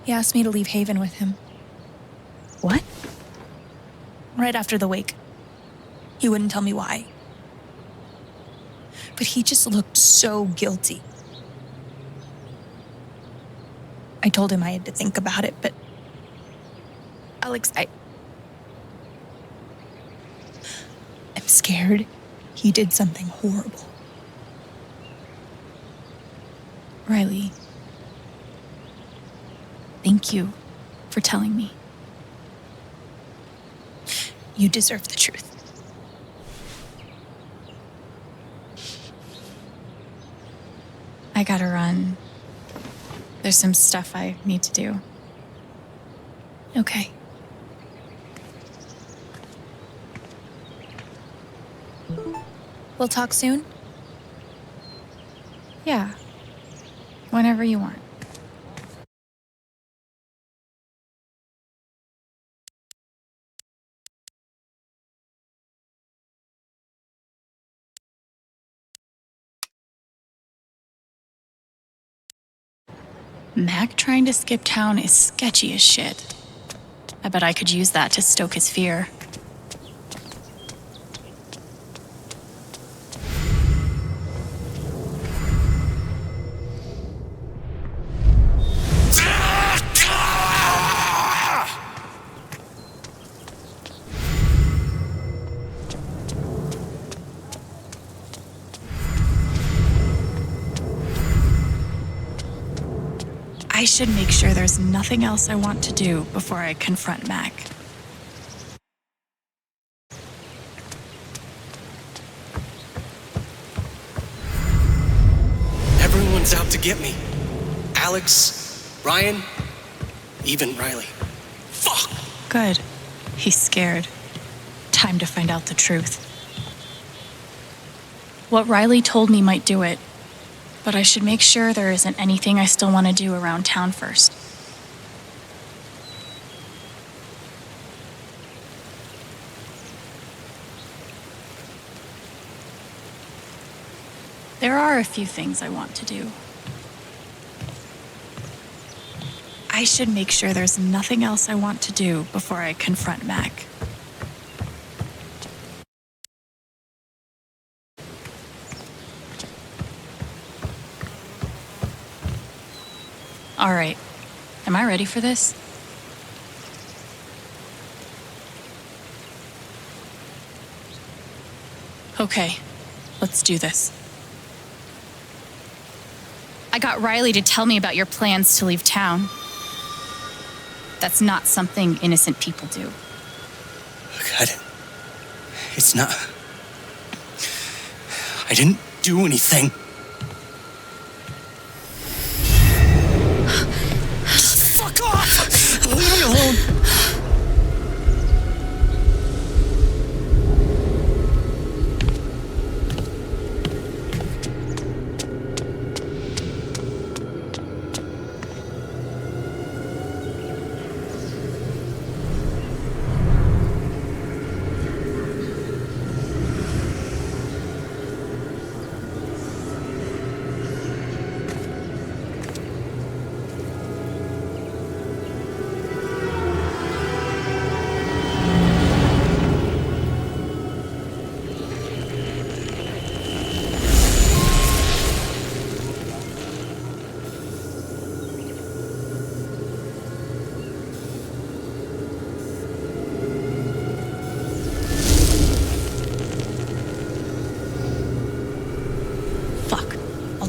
He asked me to leave Haven with him. What? Right after the wake. He wouldn't tell me why. But he just looked so guilty. I told him I had to think about it, but Alex, I'm scared he did something horrible. Riley, thank you for telling me. You deserve the truth. I gotta run. There's some stuff I need to do. Okay. We'll talk soon? Yeah. Whenever you want. Mac trying to skip town is sketchy as shit. I bet I could use that to stoke his fear. I should make sure there's nothing else I want to do before I confront Mac. Everyone's out to get me. Alex, Ryan, even Riley. Fuck! Good. He's scared. Time to find out the truth. What Riley told me might do it, but I should make sure there isn't anything I still want to do around town first. There are a few things I want to do. I should make sure there's nothing else I want to do before I confront Mac. All right. Am I ready for this? Okay. Let's do this. I got Riley to tell me about your plans to leave town. That's not something innocent people do. God. It's not. I didn't do anything. Fuck off! Leave me alone!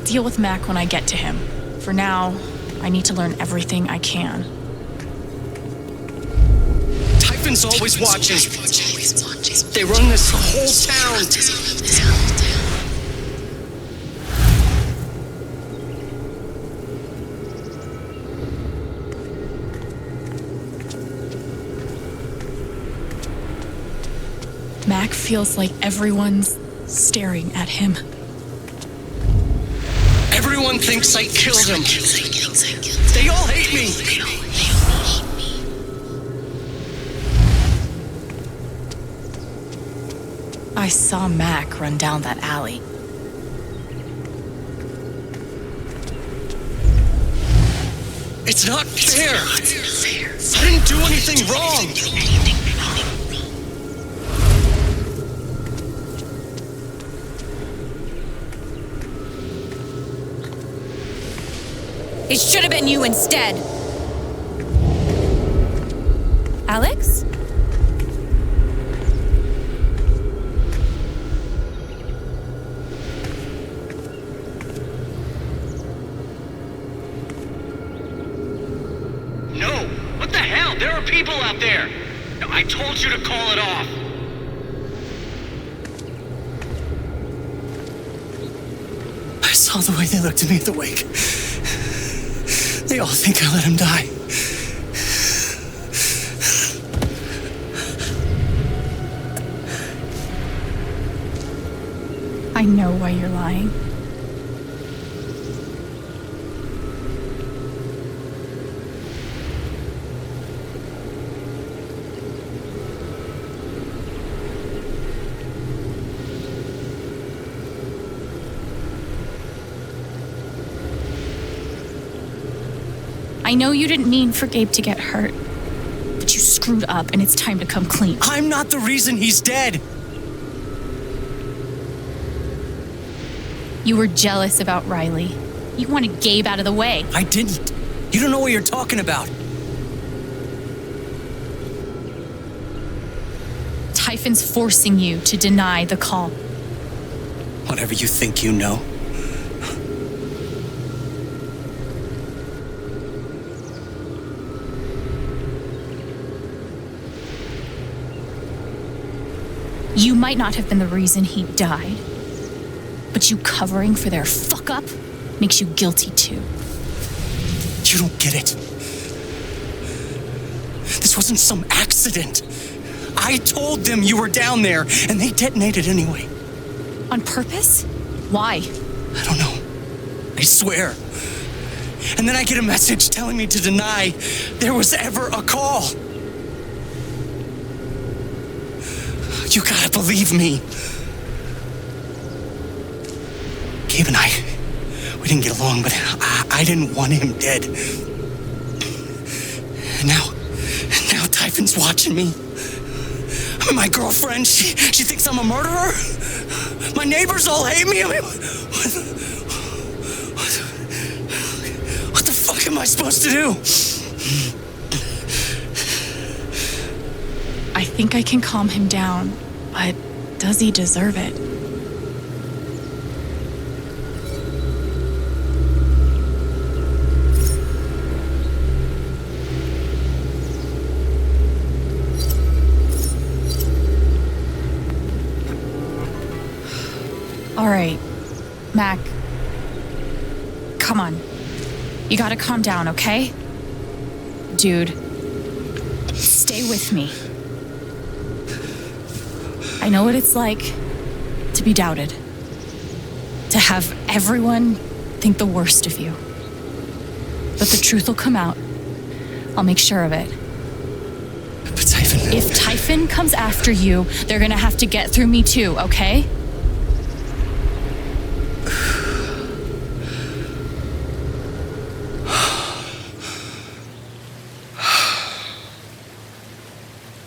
deal with Mac when I get to him. For now, I need to learn everything I can. Typhon's always watching. They run this whole town. Mac feels like everyone's staring at him. Everyone thinks I killed him. They all hate me. I saw Mac run down that alley. It's not fair. I didn't do anything wrong. It should have been you instead. Alex? No! What the hell? There are people out there! I told you to call it off! I saw the way they looked at me at the wake. They all think I let him die. I know why you're lying. I know you didn't mean for Gabe to get hurt, but you screwed up and it's time to come clean. I'm not the reason he's dead! You were jealous about Riley. You wanted Gabe out of the way. I didn't. You don't know what you're talking about. Typhon's forcing you to deny the call. Whatever you think you know. You might not have been the reason he died, but you covering for their fuck-up makes you guilty too. You don't get it. This wasn't some accident. I told them you were down there, and they detonated anyway. On purpose? Why? I don't know. I swear. And then I get a message telling me to deny there was ever a call. You gotta believe me. Gabe and I, we didn't get along, but I didn't want him dead. And now Typhon's watching me. My girlfriend, she thinks I'm a murderer. My neighbors all hate me. I mean, what the fuck am I supposed to do? I think I can calm him down, but does he deserve it? All right, Mac, come on. You gotta calm down, okay? Dude, stay with me. I know what it's like to be doubted, to have everyone think the worst of you. But the truth will come out. I'll make sure of it. But Typhon... If Typhon comes after you, they're gonna have to get through me too, okay?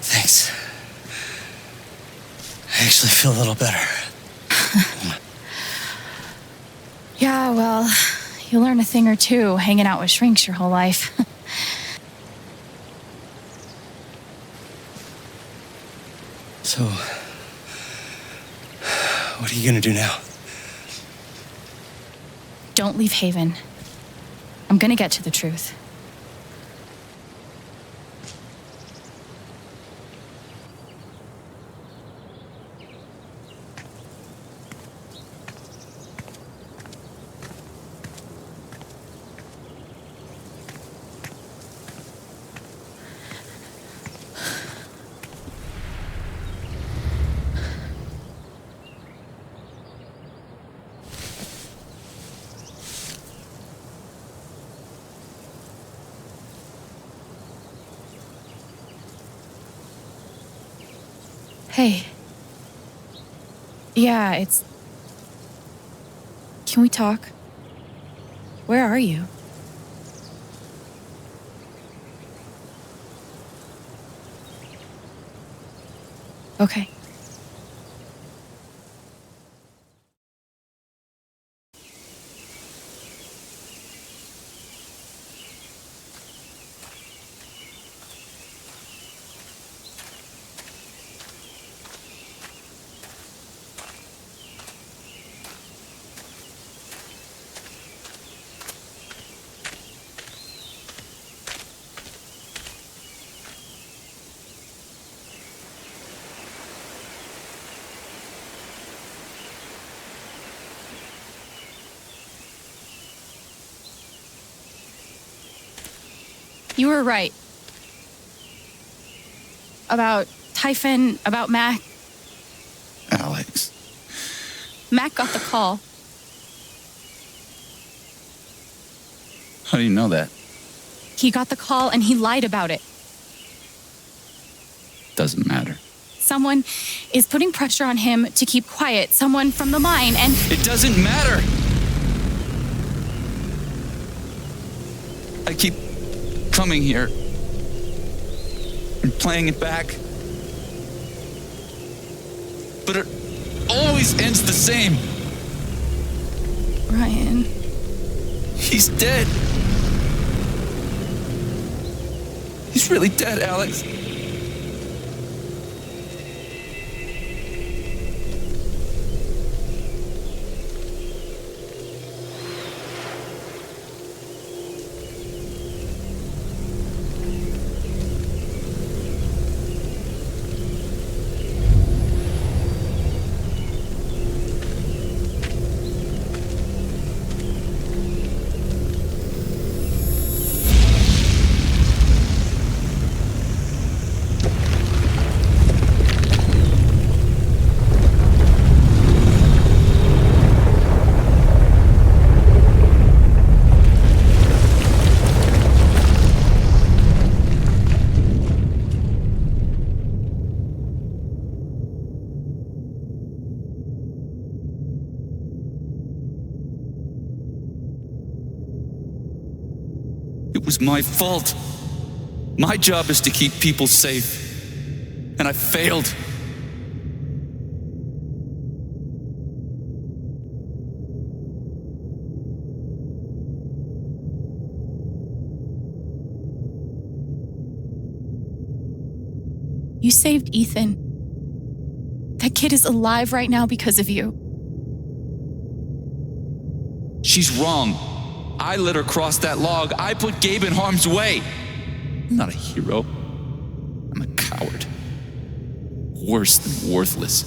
Thanks. I actually feel a little better. Yeah, well, you learn a thing or two hanging out with shrinks your whole life. So, what are you gonna do now? don't leave Haven. I'm gonna get to the truth. Hey. Yeah, it's... Can we talk? Where are you? Okay. You were right. About Typhon, about Mac. Alex. Mac got the call. How do you know that? He got the call and he lied about it. Doesn't matter. Someone is putting pressure on him to keep quiet. Someone from the mine and... It doesn't matter! I keep coming here and playing it back. But it always ends the same. Ryan. He's dead. He's really dead, Alex. It was my fault. My job is to keep people safe. And I failed. You saved Ethan. That kid is alive right now because of you. She's wrong. I let her cross that log. I put Gabe in harm's way. I'm not a hero. I'm a coward. Worse than worthless.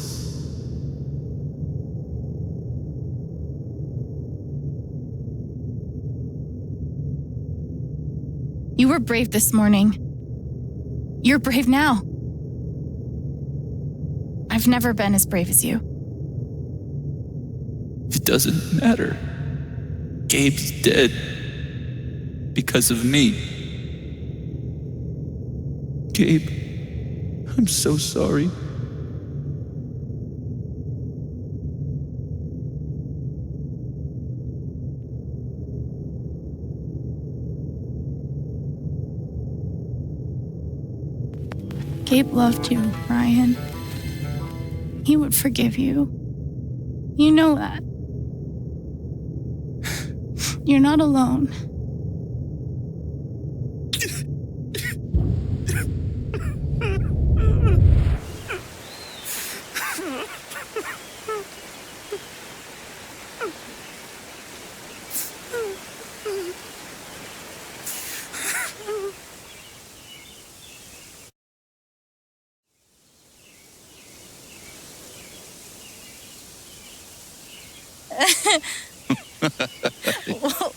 You were brave this morning. You're brave now. I've never been as brave as you. It doesn't matter. Gabe's dead. Because of me. Gabe, I'm so sorry. Gabe loved you, Ryan. He would forgive you. You know that. You're not alone.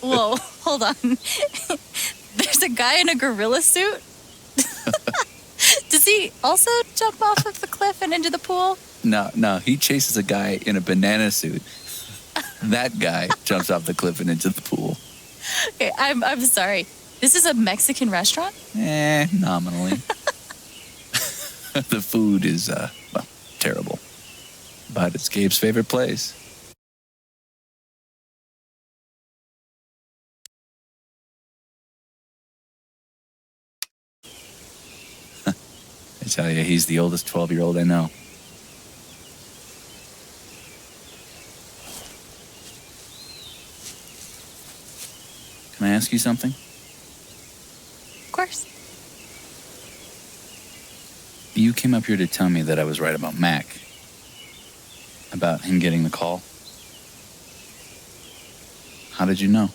Whoa, hold on. There's a guy in a gorilla suit? Does he also jump off of the cliff and into the pool? No, he chases a guy in a banana suit. That guy jumps off the cliff and into the pool. Okay, I'm sorry. This is a Mexican restaurant? Nominally. The food is, terrible. But it's Gabe's favorite place. I tell you, he's the oldest 12-year-old I know. Can I ask you something? Of course. You came up here to tell me that I was right about Mac. About him getting the call. How did you know?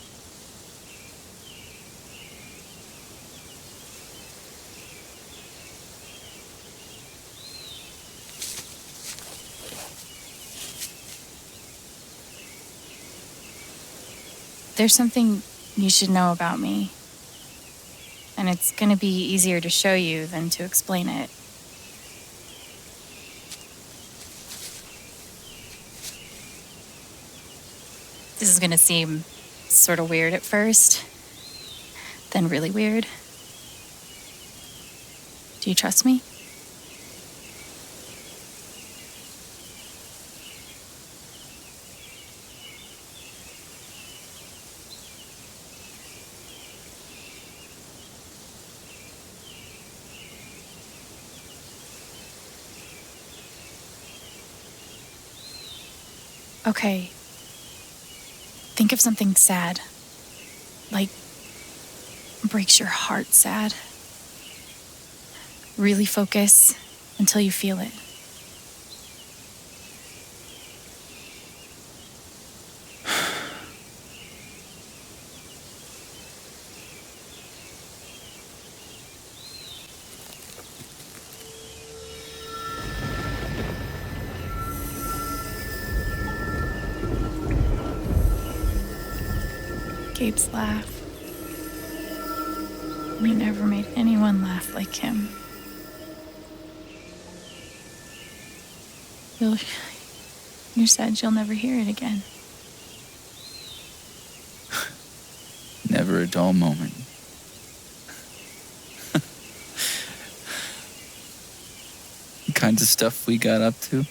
There's something you should know about me. And it's gonna be easier to show you than to explain it. This is gonna seem sort of weird at first, then really weird. Do you trust me? Okay. Think of something sad. Like, breaks your heart sad. Really focus until you feel it. Gabe's laugh. You never made anyone laugh like him. You're sad you'll never hear it again. Never a dull moment. The kinds of stuff we got up to.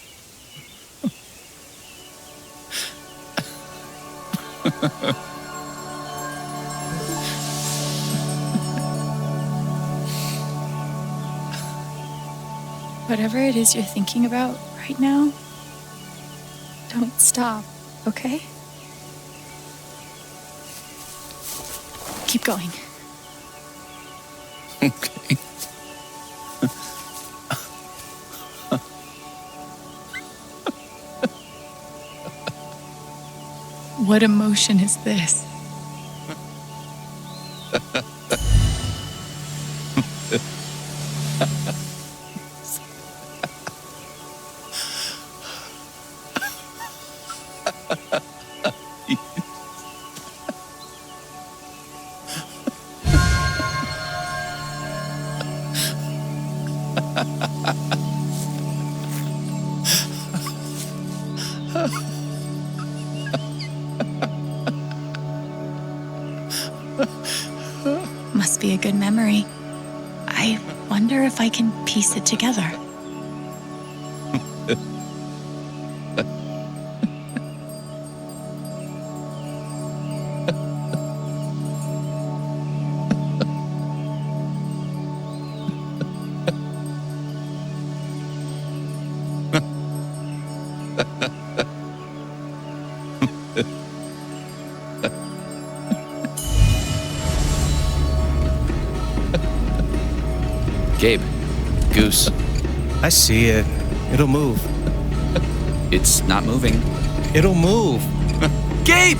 Whatever it is you're thinking about right now, don't stop, okay? Keep going. Okay. What emotion is this? Must be a good memory. I wonder if I can piece it together. Gabe, Goose. I see it. It'll move. It's not moving. It'll move. Gabe!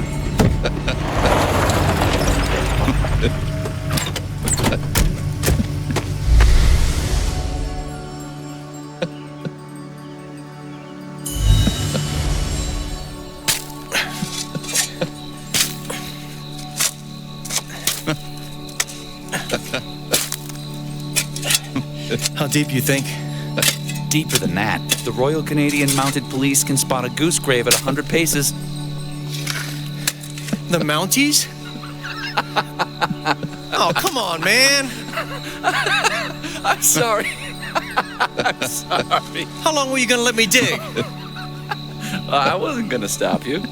How deep you think? Deeper than that. The Royal Canadian Mounted Police can spot a goose grave at 100 paces. The Mounties? Oh, come on, man. I'm sorry. I'm sorry. How long were you going to let me dig? I wasn't going to stop you.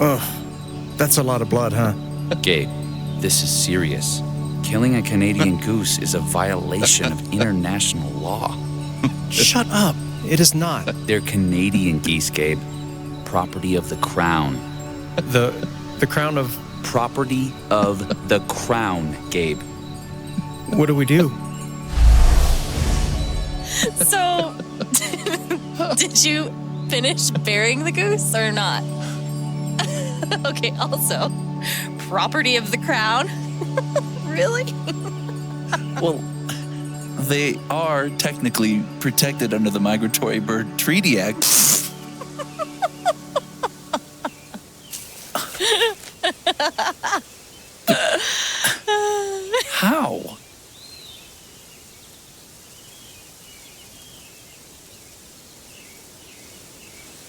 Oh, that's a lot of blood, huh? Gabe, this is serious. Killing a Canadian goose is a violation of international law. Shut up. It is not. They're Canadian geese, Gabe. Property of the Crown. The crown of... Property of the Crown, Gabe. What do we do? So, did you finish burying the goose or not? Okay, also, property of the crown? Really? Well, they are technically protected under the Migratory Bird Treaty Act. How?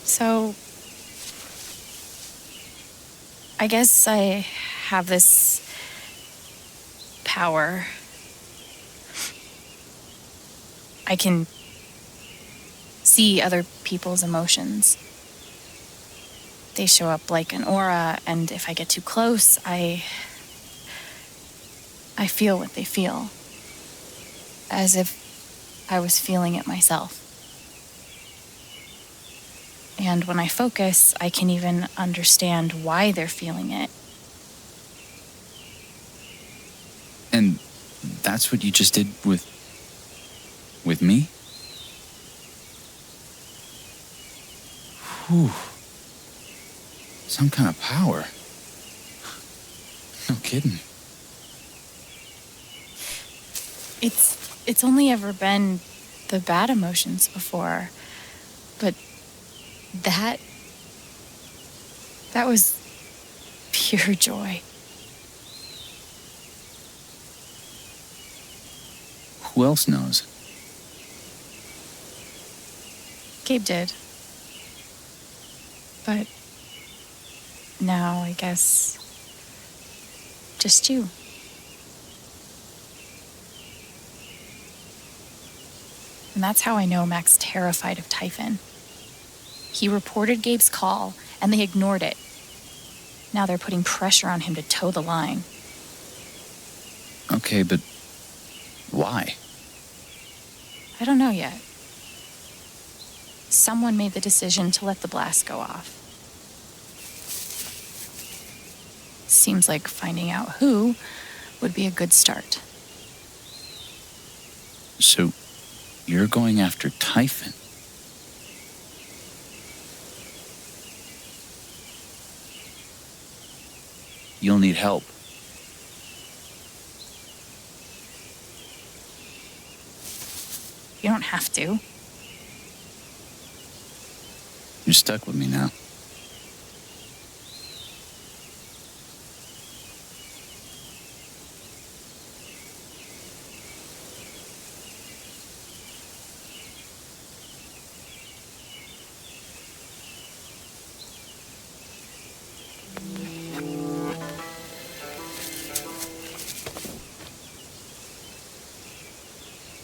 So, I guess I have this power. I can see other people's emotions. They show up like an aura, and if I get too close, I feel what they feel. As if I was feeling it myself. And when I focus, I can even understand why they're feeling it. And that's what you just did with me? Whew. Some kind of power. No kidding. It's only ever been the bad emotions before, but that was pure joy. Who else knows? Gabe did. But now I guess just you. And that's how I know Mac's terrified of Typhon. He reported Gabe's call, and they ignored it. Now they're putting pressure on him to toe the line. Okay, but why? I don't know yet. Someone made the decision to let the blast go off. Seems like finding out who would be a good start. So, you're going after Typhon? You'll need help. You don't have to. You're stuck with me now.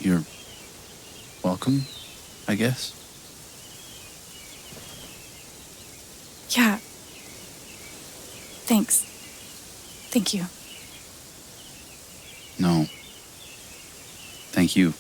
You're welcome, I guess. Yeah. Thanks. Thank you. No. Thank you.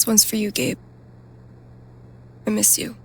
This one's for you, Gabe. I miss you.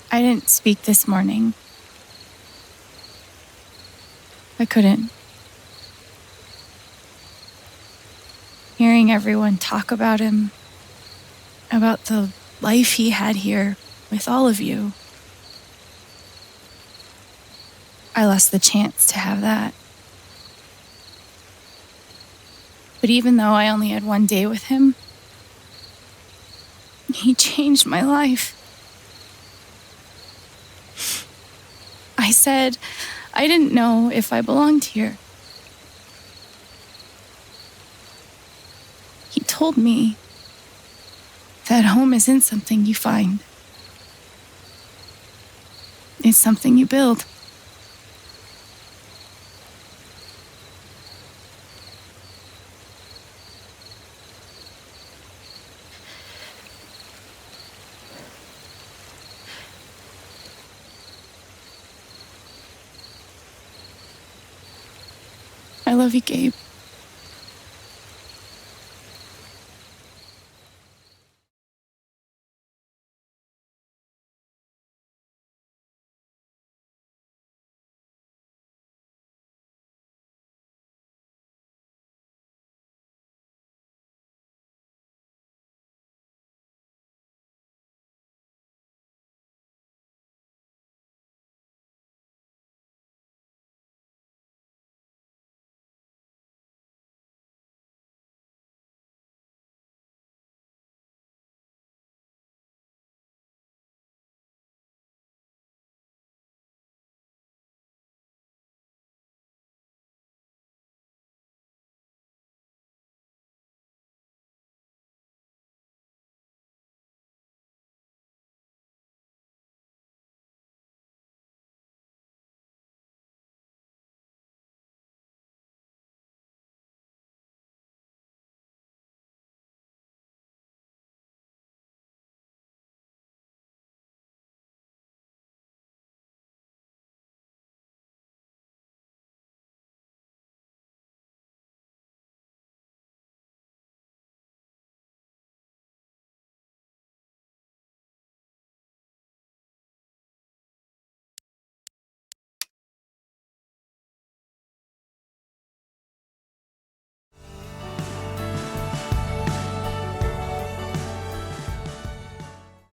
I didn't speak this morning. I couldn't. Hearing everyone talk about him, about the life he had here with all of you, I lost the chance to have that. But even though I only had one day with him, he changed my life. I said I didn't know if I belonged here. He told me that home isn't something you find. It's something you build. I love you, Gabe.